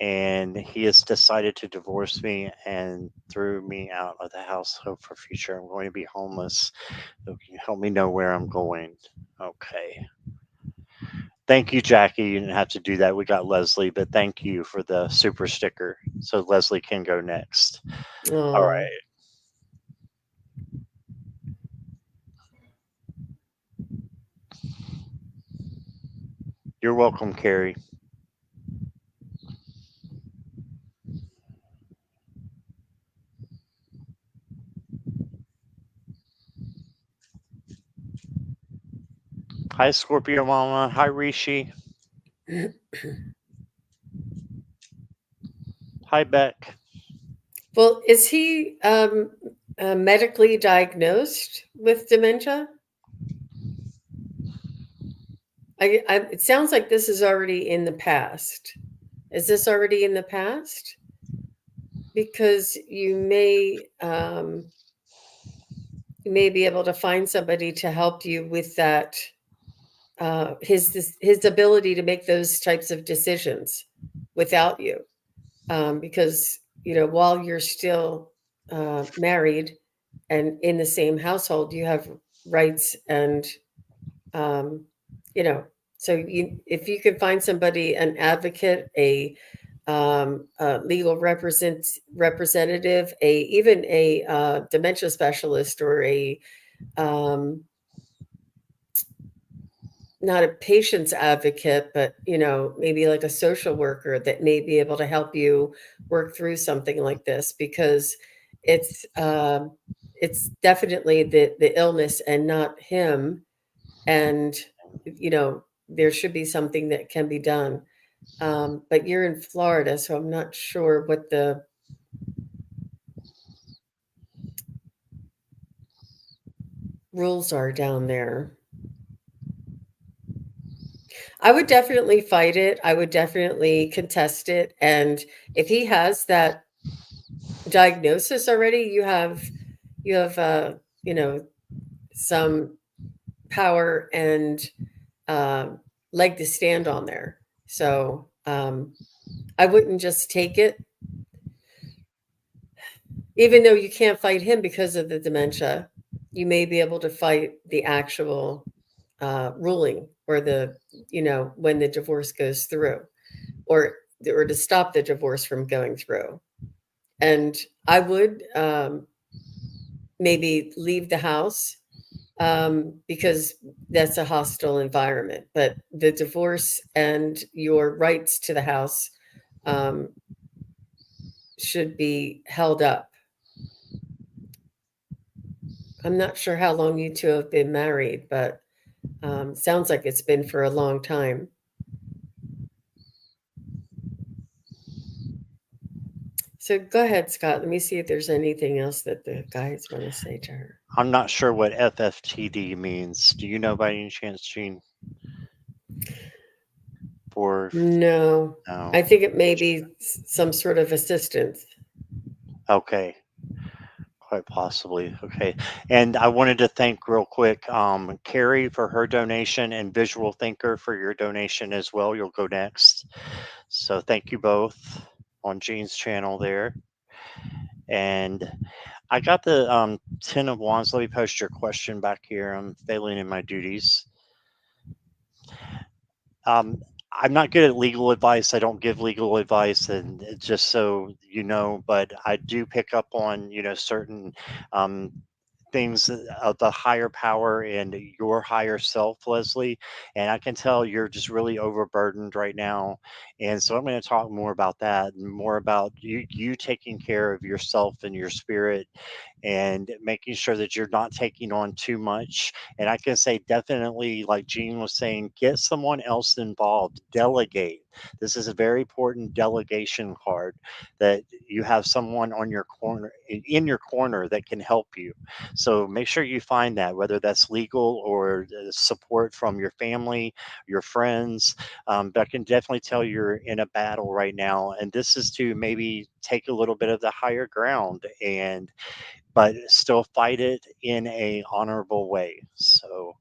And he has decided to divorce me and threw me out of the house. Hope for future. I'm going to be homeless. So can you help me know where I'm going? Okay. Thank you, Jackie. You didn't have to do that. We got Leslie, but thank you for the super sticker. So Leslie can go next. All Oh, right. You're welcome, Carrie. Hi, Scorpio Mama. Hi, Rishi. Hi, Beck. well, is he medically diagnosed with dementia? It sounds like this is already in the past. Is this already in the past? Because you may be able to find somebody to help you with that. His ability to make those types of decisions without you, because while you're still married and in the same household, you have rights and um, you know so if you can find somebody, an advocate, a legal representative, even a dementia specialist, or a um, not a patient's advocate, but maybe like a social worker that may be able to help you work through something like this, because it's definitely the illness and not him. And there should be something that can be done. But you're in Florida, so I'm not sure what the rules are down there. I would definitely fight it. I would definitely contest it. And if he has that diagnosis already, you have you know some power and um, leg to stand on there. So I wouldn't just take it, even though you can't fight him because of the dementia. You may be able to fight the actual ruling, or when the divorce goes through, or to stop the divorce from going through. And I would maybe leave the house because that's a hostile environment. But the divorce and your rights to the house um, should be held up. I'm not sure how long you two have been married, but sounds like it's been for a long time. So go ahead, Scott. Let me see if there's anything else that the guys want to say to her. I'm not sure what FFTD means. Do you know by any chance, Gene? For No, no. I think it may be some sort of assistance. Okay, quite possibly. Okay, and I wanted to thank real quick, Carrie for her donation and Visual Thinker for your donation as well. You'll go next. So thank you both on Gene's channel there. And I got the 10 of Wands. Let me post your question back here. I'm failing in my duties. Um, I'm not good at legal advice. I don't give legal advice, and just so you know, but I do pick up on certain um, things of the higher power and your higher self, Leslie. And I can tell you're just really overburdened right now, and so I'm going to talk more about that and more about you taking care of yourself and your spirit and making sure that you're not taking on too much. And I can say definitely, like Gene was saying, get someone else involved, delegate. This is a very important delegation card that you have someone on your corner in your corner that can help you. So make sure you find that, whether that's legal or support from your family, your friends. But I can definitely tell you're in a battle right now, and this is to maybe take a little bit of the higher ground and but still fight it in a honorable way. So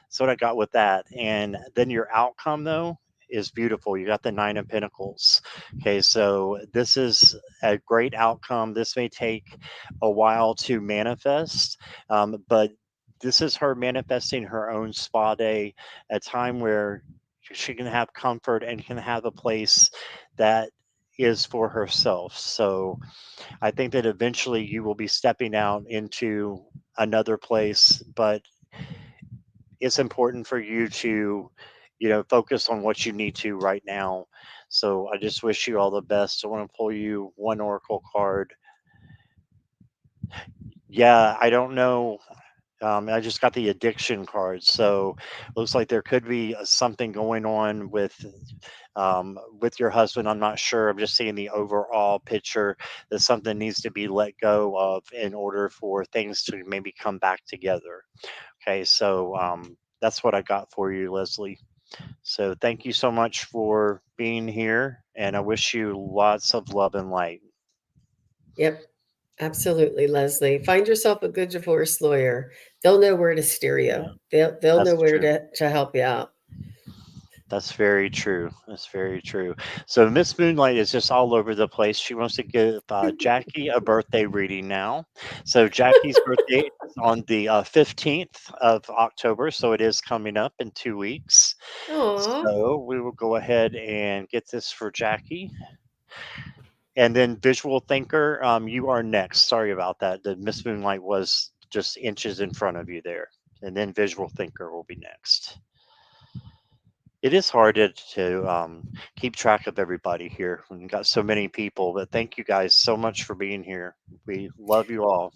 that's what I got with that. And then your outcome though is beautiful. You got the 9 of Pentacles. Okay, so this is a great outcome. This may take a while to manifest, but this is her manifesting her own spa day, a time where she can have comfort and can have a place that is for herself. So I think that eventually you will be stepping out into another place, but it's important for you to, focus on what you need to right now. So I just wish you all the best. I want to pull you one oracle card. Yeah, I don't know. I just got the addiction card, so looks like there could be something going on with your husband. I'm not sure. I'm just seeing the overall picture that something needs to be let go of in order for things to maybe come back together. Okay, so that's what I got for you, Leslie. So thank you so much for being here, and I wish you lots of love and light. Yep, absolutely, Leslie. Find yourself a good divorce lawyer. They'll know where to steer you. Yeah, They'll know that's where true. to help you out. That's very true. That's very true. So Miss Moonlight is just all over the place. She wants to give Jackie a birthday reading now. So Jackie's birthday is on the 15th of October, so it is coming up in 2 weeks. Aw. So we will go ahead and get this for Jackie. And then Visual Thinker, you are next. Sorry about that. The Miss Moonlight was just inches in front of you there. And then Visual Thinker will be next. It is hard to keep track of everybody here. We've got so many people, but thank you guys so much for being here. We love you all.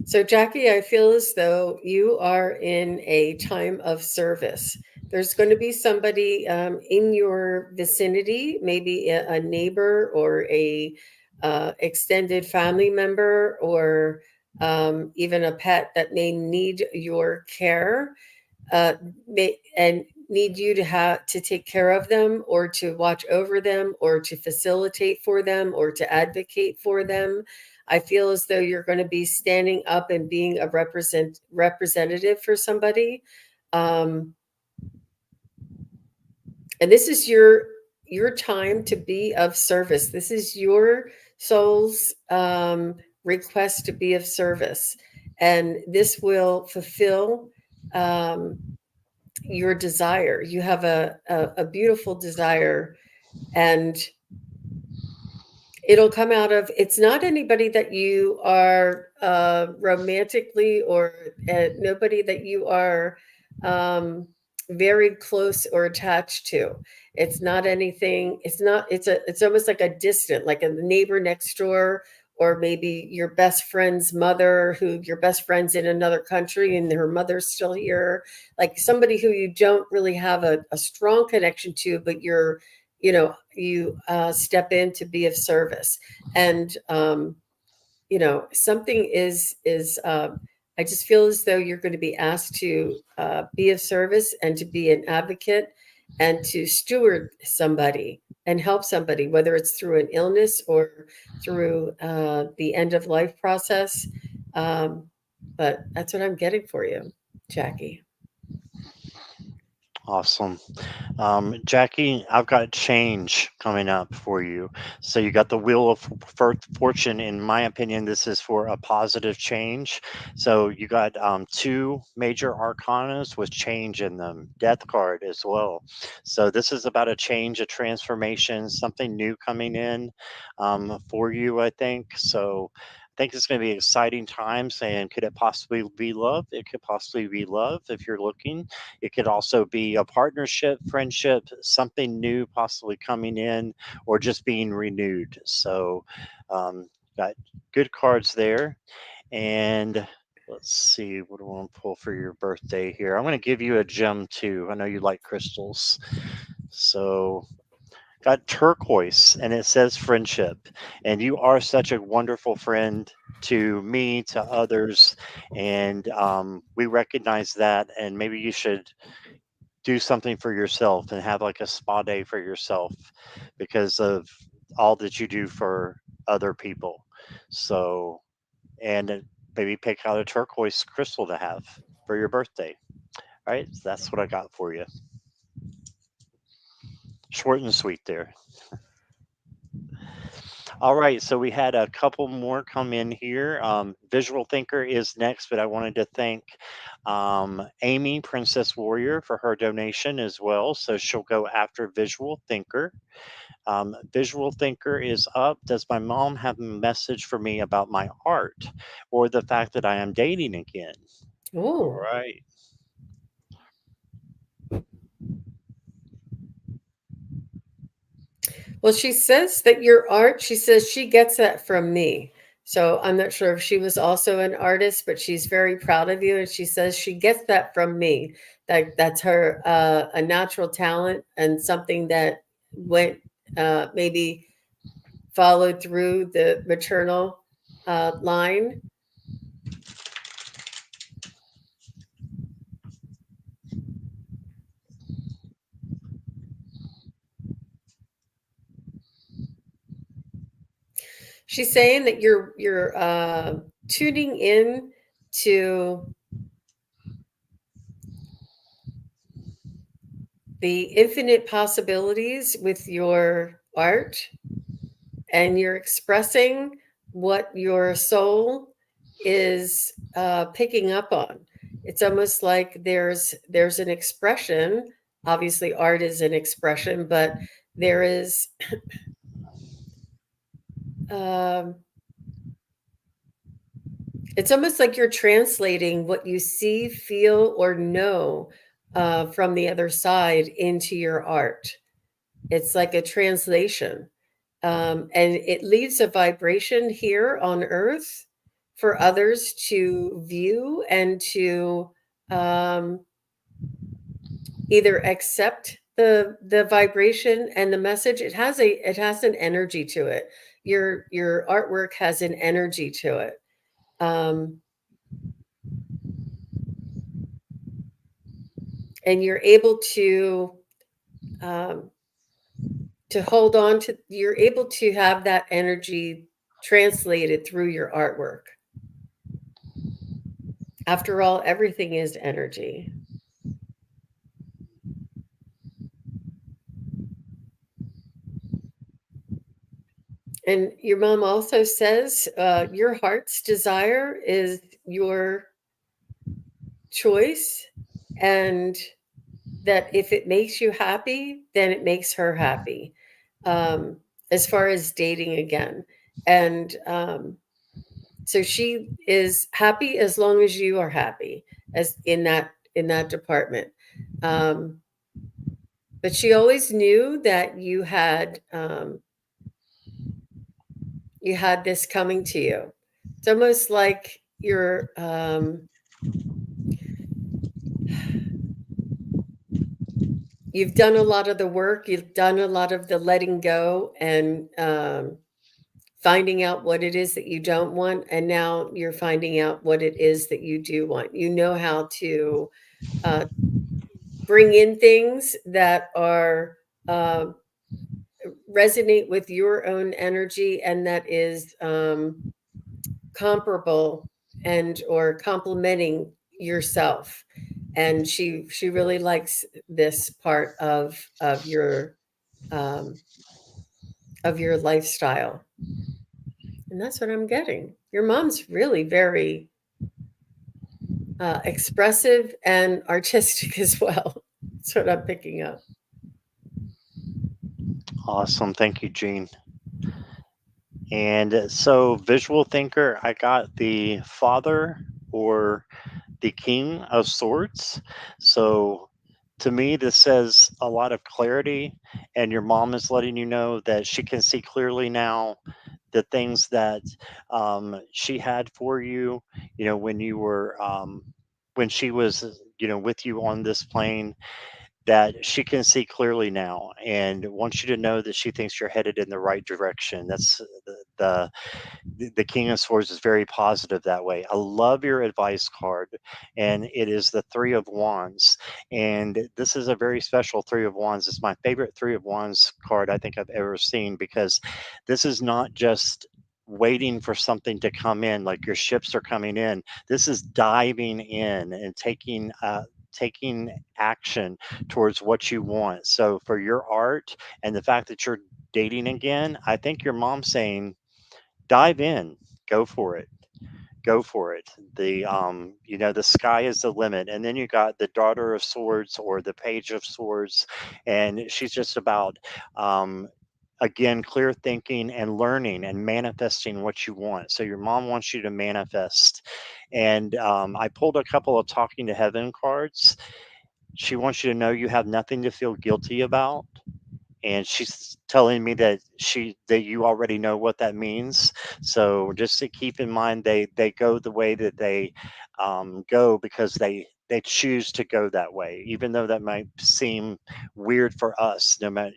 So, Jackie, I feel as though you are in a time of service. There's going to be somebody in your vicinity, maybe a neighbor or a extended family member, or even a pet that may need your care. Uh, and need you to have to take care of them or to watch over them or to facilitate for them or to advocate for them. I feel as though you're going to be standing up and being a representative for somebody. Um, and this is your time to be of service. This is your soul's request to be of service, and this will fulfill um, your desire. You have a beautiful desire, and it'll come out of, it's not anybody that you are romantically or nobody that you are um, very close or attached to. It's not anything, it's almost like a distant, like a neighbor next door, or maybe your best friend's mother, who your best friend's in another country and her mother's still here, like somebody who you don't really have a strong connection to, but you step in to be of service. And something is I just feel as though you're going to be asked to be of service and to be an advocate and to steward somebody and help somebody, whether it's through an illness or through the end of life process. um, but that's what I'm getting for you, Jackie. Awesome. Jackie, I've got change coming up for you. So you got the Wheel of Fortune. In my opinion, this is for a positive change. So you got two major arcanas with change in them, Death card as well. So this is about a change, a transformation, something new coming in for you, I think. So I think it's going to be exciting times. And could it possibly be love? It could possibly be love if you're looking. It could also be a partnership, friendship, something new possibly coming in, or just being renewed. So, got good cards there. And let's see, what do I want to pull for your birthday here? I'm going to give you a gem too. I know you like crystals. So, got turquoise, and it says friendship. And you are such a wonderful friend to me, to others. And we recognize that. And maybe you should do something for yourself and have like a spa day for yourself because of all that you do for other people. So, and maybe pick out a turquoise crystal to have for your birthday. All right, so that's what I got for you. Short and sweet there. All right, so we had a couple more come in here. Visual Thinker is next, but I wanted to thank Amy, Princess Warrior, for her donation as well. So she'll go after Visual Thinker. Visual Thinker is up. Does my mom have a message for me about my art or the fact that I am dating again? All Oh, right. well, she says that your art, she says she gets that from me. So I'm not sure if she was also an artist, but she's very proud of you. And she says she gets that from me. That's her a natural talent and something that went maybe followed through the maternal line. She's saying that you're tuning in to the infinite possibilities with your art, and you're expressing what your soul is picking up on. It's almost like there's an expression. Obviously, art is an expression, but there is um, it's almost like you're translating what you see, feel, or know from the other side into your art. It's like a translation. And it leaves a vibration here on earth for others to view and to um, either accept the vibration and the message. It has an energy to it. Your artwork has an energy to it. um, and you're able um, to hold on to, you're able to have that energy translated through your artwork. After all, everything is energy. And your mom also says your heart's desire is your choice, and that if it makes you happy, then it makes her happy. Um, as far as dating again, and so she is happy as long as you are happy, as in that department. Um, but she always knew that you had this coming to you. It's almost like you've done a lot of the work, you've done a lot of the letting go, and finding out what it is that you don't want, and now you're finding out what it is that you do want. You know how to uh, bring in things that are uh, resonate with your own energy, and that is comparable and or complementing yourself. And she really likes this part um, of your lifestyle, and that's what I'm getting. Your mom's really very expressive and artistic as well. That's what I'm picking up. Awesome. Thank you, Gene. And so, visual thinker, I got the father or the king of swords. So, to me, this says a lot of clarity, and your mom is letting you know that she can see clearly now the things that she had for you, when you were, when she was, with you on this plane, that she can see clearly now and wants you to know that she thinks you're headed in the right direction. That's the King of Swords is very positive that way. I love your advice card, and it is the Three of Wands. And this is a very special Three of Wands. It's my favorite Three of Wands card I think I've ever seen, because this is not just waiting for something to come in like your ships are coming in. This is diving in and taking action towards what you want. So for your art and the fact that you're dating again, I think your mom's saying dive in, go for it, go for it. The sky is the limit. And then you got the Daughter of Swords or the Page of Swords, and she's just about again clear thinking and learning and manifesting what you want. So your mom wants you to manifest. And I pulled a couple of talking to heaven cards. She wants you to know you have nothing to feel guilty about, and she's telling me that you already know what that means. So just to keep in mind, they go the way that they go because they choose to go that way, even though that might seem weird for us. No matter,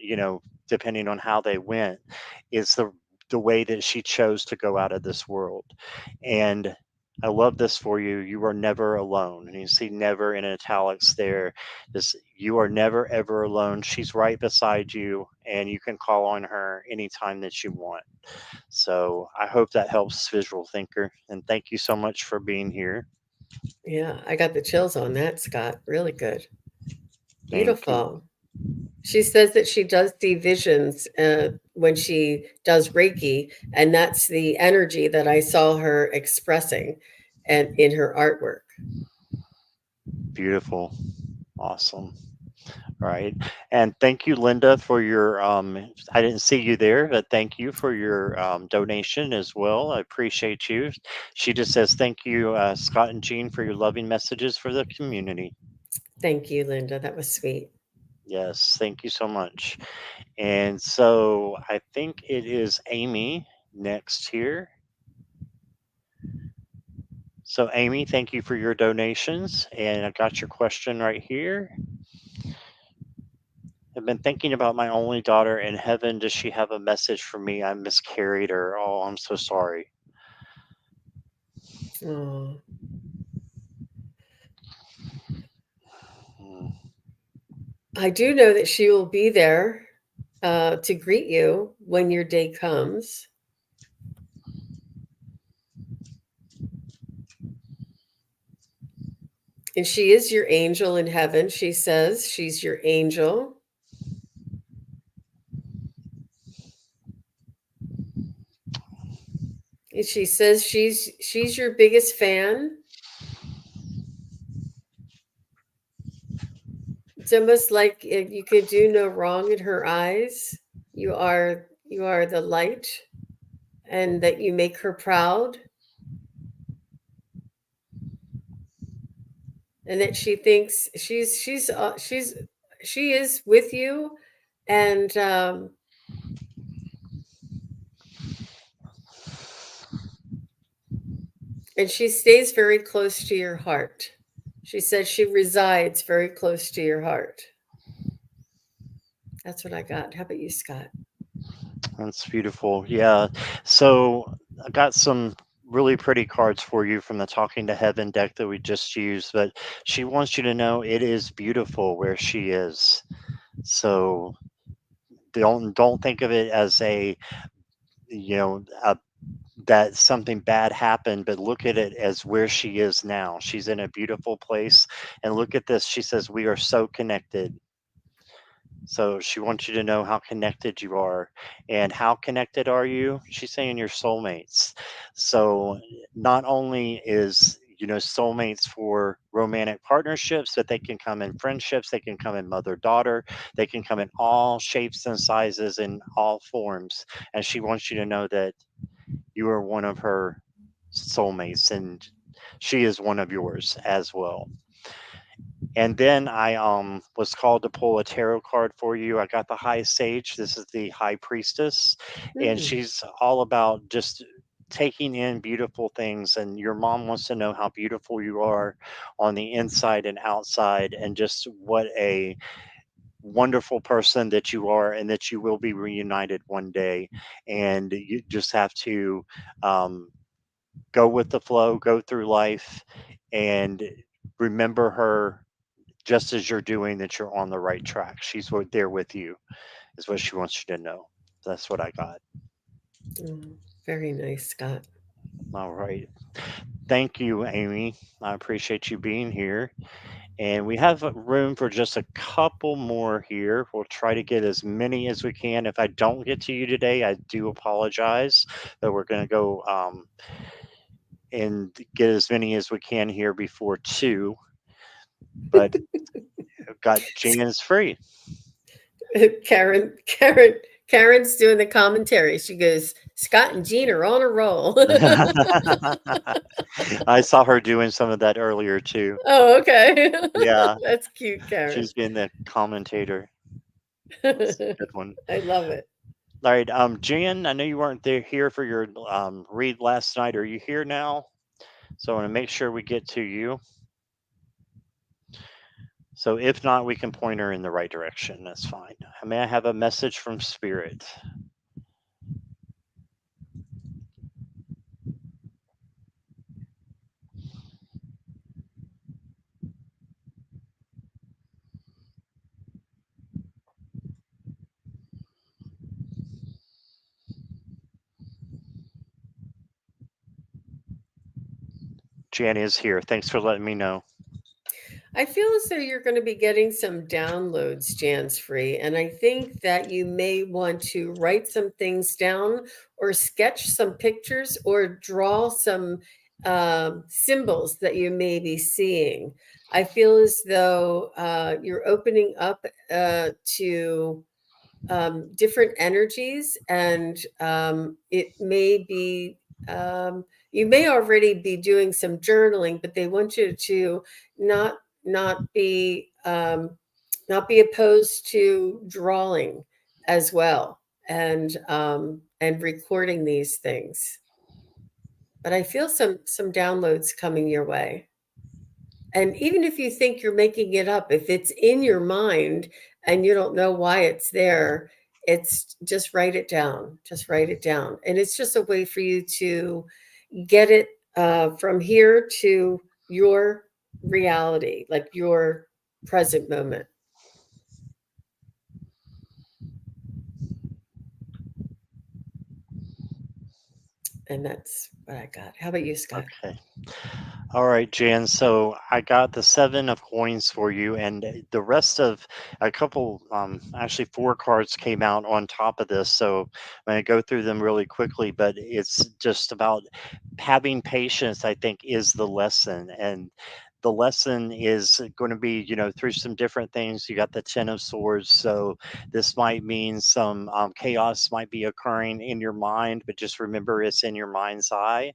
depending on how they went, it's the way that she chose to go out of this world. And I love this for you. You are never alone. And you see never in italics there. This, you are never ever alone. She's right beside you, and you can call on her anytime that you want. So I hope that helps, visual thinker. And thank you so much for being here. Yeah, I got the chills on that, Scott. Really good. Thank you. Beautiful. She says that she does see visions when she does Reiki, and that's the energy that I saw her expressing and in her artwork. Beautiful. Awesome. Right. And thank you, Linda, for your I didn't see you there, but thank you for your donation as well. I appreciate you. She just says thank you, Scott and Jean, for your loving messages for the community. Thank you, Linda. That was sweet. Yes, thank you so much. And so I think it is Amy next here. So Amy, thank you for your donations, and I got your question right here. I've been thinking about my only daughter in heaven. Does she have a message for me? I miscarried her. Oh, I'm so sorry. Oh, Hmm. I do know that she will be there to greet you when your day comes. And she is your angel in heaven. She says she's your angel. And she says she's your biggest fan. It's almost like you could do no wrong in her eyes. You are the light, and that you make her proud, and that she thinks she is with you, and and she stays very close to your heart. She says she resides very close to your heart. That's what I got. How about you, Scott? That's beautiful. Yeah. So I got some really pretty cards for you from the Talking to Heaven deck that we just used, but she wants you to know it is beautiful where she is. So don't think of it as a you know a, that something bad happened, but look at it as where she is now. She's in a beautiful place, and look at this. She says we are so connected. So she wants you to know how connected you are. And how connected are you? She's saying your soulmates. So not only is soulmates for romantic partnerships, but they can come in friendships, they can come in mother daughter, they can come in all shapes and sizes and all forms. And she wants you to know that you are one of her soulmates, and she is one of yours as well. And then I was called to pull a tarot card for you. I got the High Sage. This is the High Priestess, and Hmm. she's all about just taking in beautiful things. And your mom wants to know how beautiful you are on the inside and outside, and just what a wonderful person that you are, and that you will be reunited one day. And you just have to um, go with the flow, go through life, and remember her just as you're doing, that you're on the right track. She's there with you, is what she wants you to know. That's what I got. Mm, very nice, Scott. All right. Thank you, Amy. I appreciate you being here. And we have room for just a couple more here. We'll try to get as many as we can. If I don't get to you today, I do apologize, but we're going to go and get as many as we can here before 2. But I've got Jan's free. Karen's doing the commentary. She goes, Scott and Jean are on a roll. I saw her doing some of that earlier too. Oh, okay. Yeah, That's cute, Karen. she's being the commentator. That's a good one. I love it. All right, Jan, I know you weren't there here for your read last night. Are you here now? So I want to make sure we get to you. So if not, we can point her in the right direction. That's fine. May I have a message from Spirit? Jan is here. Thanks for letting me know. I feel as though you're going to be getting some downloads, Jan's free. And I think that you may want to write some things down, or sketch some pictures, or draw some symbols that you may be seeing. I feel as though you're opening up to different energies, and it may be you may already be doing some journaling, but they want you to not not be not be opposed to drawing as well, and recording these things. But I feel some downloads coming your way. And even if you think you're making it up, if it's in your mind and you don't know why it's there, it's just write it down. Just write it down. And it's just a way for you to get it from here to your reality, like your present moment. And that's what I got. How about you, Scott? Okay. All right, Jan. So I got the seven of coins for you, and the rest of a couple, actually four cards came out on top of this. So I'm going to go through them really quickly, but it's just about having patience, I think, is the lesson. And the lesson is going to be, through some different things. You got the Ten of Swords. So this might mean some chaos might be occurring in your mind, but just remember it's in your mind's eye.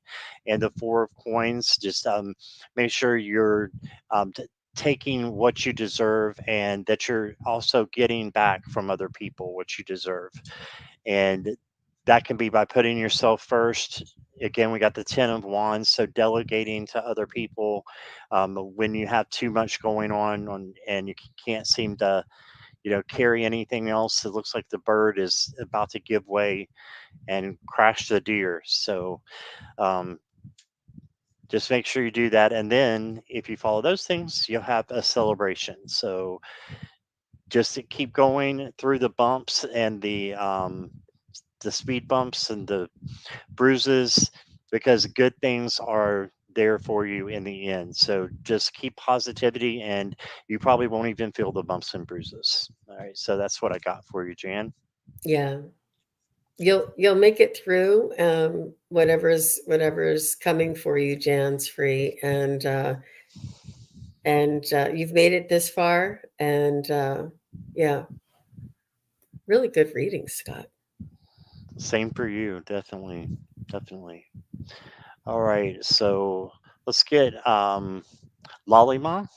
And the Four of Coins, just make sure you're taking what you deserve and that you're also getting back from other people what you deserve. And that can be by putting yourself first. Again, we got the Ten of Wands, so delegating to other people when you have too much going on and you can't seem to, carry anything else. It looks like the bird is about to give way and crash the deer. So um, just make sure you do that. And then if you follow those things, you'll have a celebration. So just to keep going through the bumps and the speed bumps and the bruises, because good things are there for you in the end. So just keep positivity and you probably won't even feel the bumps and bruises. All right. So that's what I got for you, Jan. Yeah, you'll make it through. Whatever's coming for you, Jan's free, and you've made it this far. And yeah, really good reading, Scott. Same for you. Definitely. Definitely. All right. So let's get Lalima.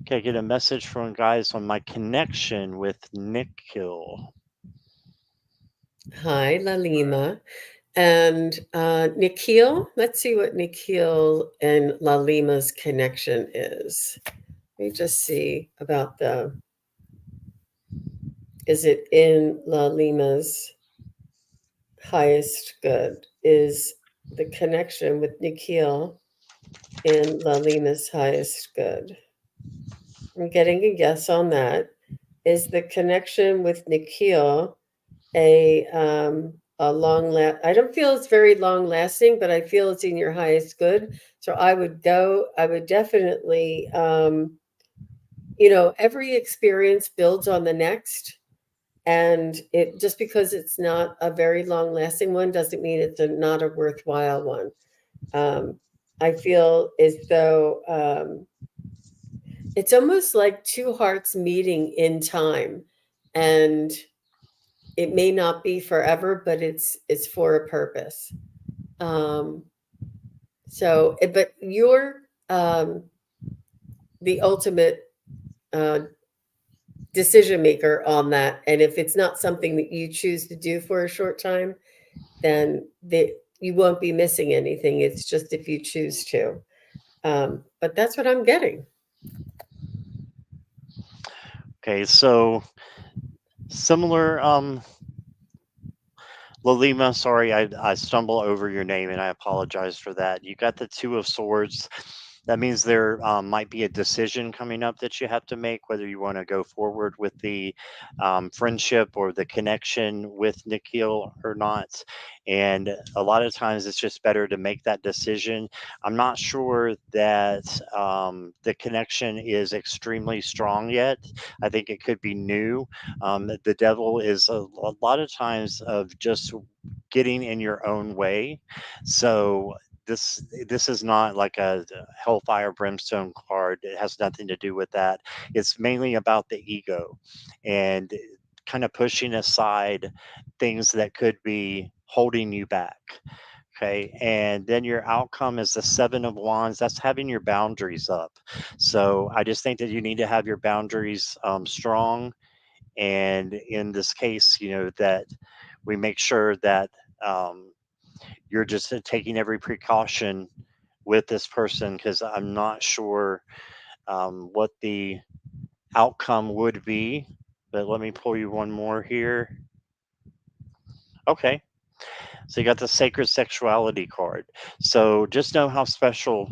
Can I get a message from guys on my connection with Nikhil? Hi, Lalima. And Nikhil, let's see what Nikhil and Lalima's connection is. Let me just see about is it in Lalima's highest good? Is the connection with Nikhil in Lalima's highest good? I'm getting a yes on that. Is the connection with Nikhil a I don't feel it's very long lasting, but I feel it's in your highest good. So I would definitely every experience builds on the next, and it just because it's not a very long lasting one doesn't mean it's not a worthwhile one. um I feel as though it's almost like two hearts meeting in time, and it may not be forever, but it's for a purpose. Um, but you're um, the ultimate uh, decision maker on that. And if it's not something that you choose to do for a short time, then you won't be missing anything. It's just if you choose to. But that's what I'm getting. Okay, so similar Lalima, sorry, I stumble over your name and I apologize for that. You got the Two of Swords. That means there might be a decision coming up that you have to make, whether you want to go forward with the friendship or the connection with Nikhil or not. And a lot of times it's just better to make that decision. I'm not sure that the connection is extremely strong yet. I think it could be new. The devil is a lot of times of just getting in your own way. So this is not like a hellfire brimstone card. It has nothing to do with that. It's mainly about the ego and kind of pushing aside things that could be holding you back. Okay. And then your outcome is the Seven of Wands. That's having your boundaries up. So I just think that you need to have your boundaries strong. And in this case, that we make sure that um, you're just taking every precaution with this person, because I'm not sure what the outcome would be. But let me pull you one more here. Okay. So you got the sacred sexuality card. So just know how special.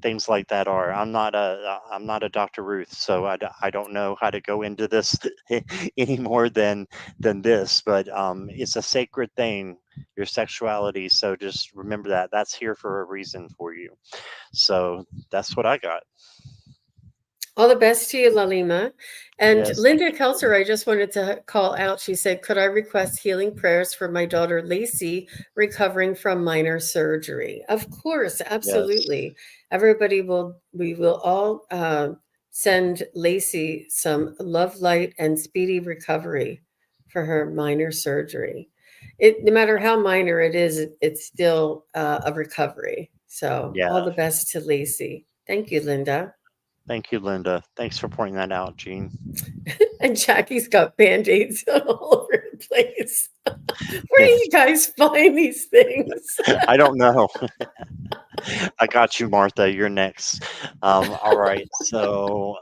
things like that are. I'm not a Dr. Ruth, so I don't know how to go into this any more than this, but it's a sacred thing, your sexuality. So just remember that that's here for a reason for you. So that's what I got. All the best to you, Lalima. And Yes, thank Linda you so much. Kelser, I just wanted to call out. She said, could I request healing prayers for my daughter Lacey recovering from minor surgery? Of course, Yes, absolutely. We will all send Lacey some love, light, and speedy recovery for her minor surgery. No matter how minor it is, it's still a recovery. So, all yeah. the best to Lacey. Thank you, Linda. Thank you, Linda. Thanks for pointing that out, Jean. And Jackie's got band-aids all over the place. Where do you guys find these things? I don't know. I got you, Martha. You're next. All right. So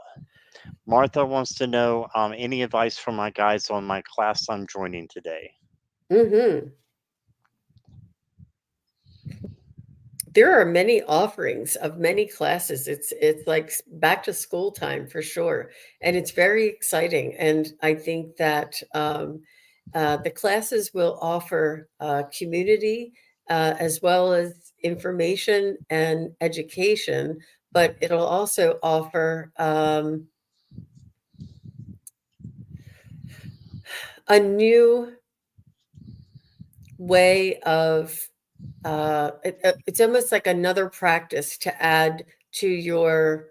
Martha wants to know any advice from my guys on my class I'm joining today. Hmm. There are many offerings of many classes. It's like back to school time for sure, and it's very exciting. And I think that the classes will offer community as well as information and education, but it'll also offer a new way of it's almost like another practice to add to your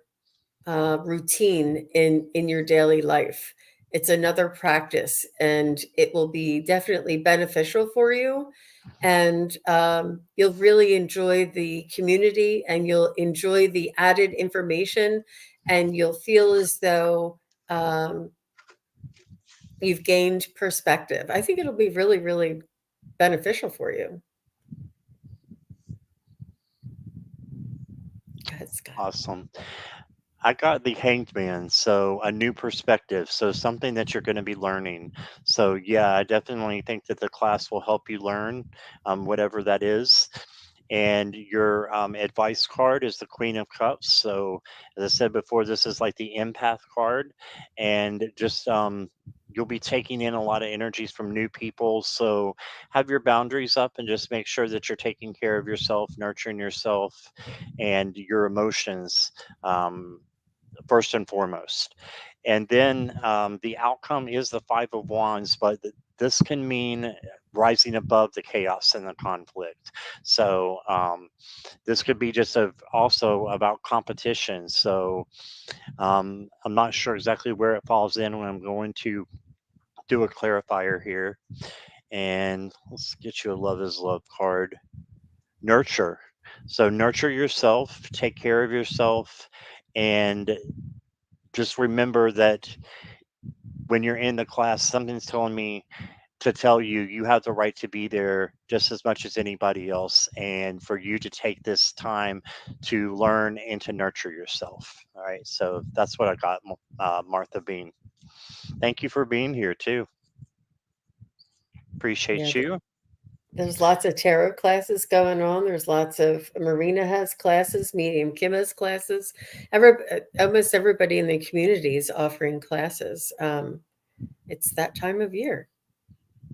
routine in your daily life. It's another practice, and it will be definitely beneficial for you. And you'll really enjoy the community, and you'll enjoy the added information, and you'll feel as though um, you've gained perspective. I think it'll be really, really beneficial for you. Go ahead, Scott. Awesome. I got the Hanged Man, so a new perspective, so something that you're going to be learning. So yeah, I definitely think that the class will help you learn, whatever that is. And your advice card is the Queen of Cups. So as I said before, this is like the empath card, and just you'll be taking in a lot of energies from new people. So have your boundaries up and just make sure that you're taking care of yourself, nurturing yourself, and your emotions. First and foremost. And then the outcome is the Five of Wands, but this can mean rising above the chaos and the conflict. So this could be just also about competition. So I'm not sure exactly where it falls in when I'm going to do a clarifier here. And let's get you a Love is Love card. Nurture. So nurture yourself, take care of yourself, and just remember that when you're in the class, something's telling me to tell you you have the right to be there just as much as anybody else, and for you to take this time to learn and to nurture yourself. All right, so that's what I got, Martha Bean. Thank you for being here too. Yeah, Appreciate you. there's lots of tarot classes going on. There's lots of Marina has classes, Medium Kim has classes. Almost everybody in the community is offering classes. It's that time of year.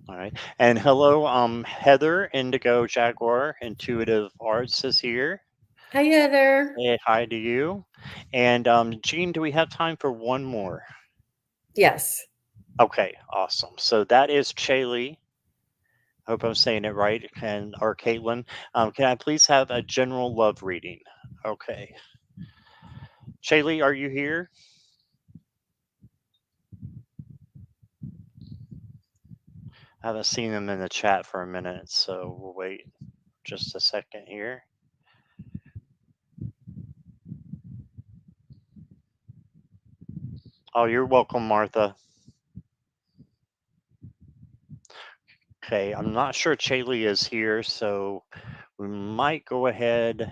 All right, and hello, Heather Indigo Jaguar Intuitive Arts is here. Hi, Heather. Hey, hi to you. And Jean, do we have time for one more? Yes. Okay, awesome. So that is Chaylee. Hope I'm saying it right. Or Caitlin, can I please have a general love reading? Okay, Chaylee, are you here? I haven't seen them in the chat for a minute, so we'll wait just a second here. Oh, you're welcome, Martha. Okay, I'm not sure Chaylee is here, so we might go ahead.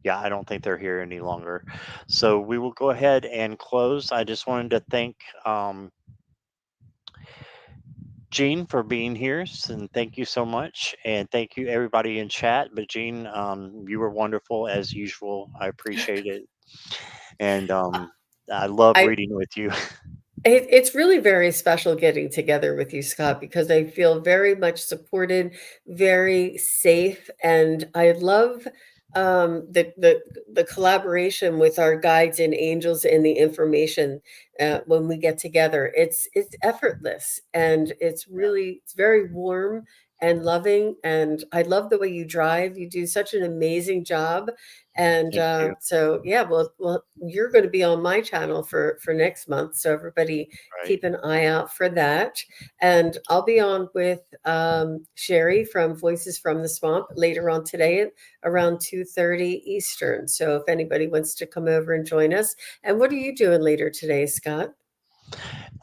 Yeah, I don't think they're here any longer. So we will go ahead and close. I just wanted to thank Jean, for being here, and thank you so much, and thank you everybody in chat. But Jean, you were wonderful as usual. I appreciate it, and I love I reading with you. it's really very special getting together with you, Scott, because I feel very much supported, very safe, and I love the collaboration with our guides and angels and the information when we get together. It's effortless, and Yeah, it's very warm and loving. And I love the way you drive. You do such an amazing job. And thank you. so, yeah, well, you're going to be on my channel for next month, so everybody Right. keep an eye out for that. And I'll be on with Sherry from Voices from the Swamp later on today at around 2:30 Eastern. So if anybody wants to come over and join us. And what are you doing later today, Scott?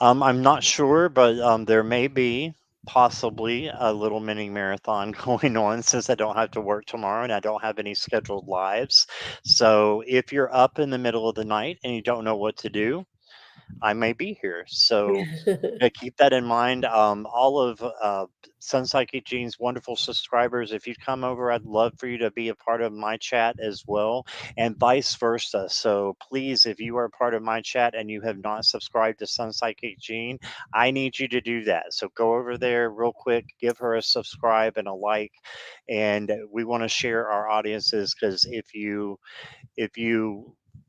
I'm not sure, but there may be possibly a little mini marathon going on since I don't have to work tomorrow and I don't have any scheduled lives. So if you're up in the middle of the night and you don't know what to do, I may be here. So keep that in mind. All of Sun Psychic Gene's wonderful subscribers, if you come over, I'd love for you to be a part of my chat as well, and vice versa. So please, if you are a part of my chat and you have not subscribed to Sun Psychic Gene, I need you to do that. So go over there real quick, give her a subscribe and a like, and we want to share our audiences because if you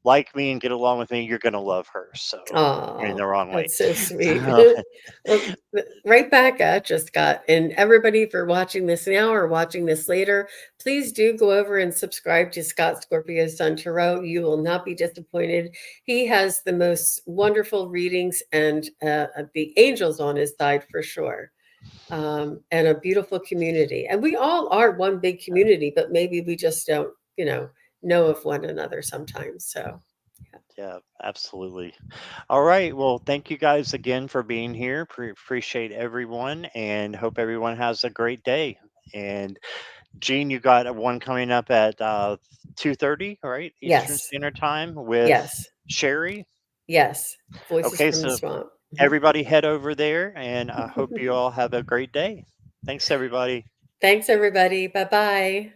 like me and get along with me, you're gonna love her. So in Oh, the wrong way. that's so sweet. So, Well, right back at you, Scott. And everybody for watching this now or watching this later, please do go over and subscribe to Scott Scorpio's Sun Tarot. You will not be disappointed. He has the most wonderful readings and the angels on his side for sure. And a beautiful community. And we all are one big community, but maybe we just don't, know of one another sometimes. So, yeah. yeah, absolutely. All right. Well, thank you guys again for being here. Appreciate everyone and hope everyone has a great day. And Gene, you got one coming up at 2:30, right? Eastern Yes. Standard Time with Yes. Sherry. Yes. Voices Okay, from the so swamp. everybody head over there and I hope you all have a great day. Thanks, everybody. Thanks, everybody. Bye bye.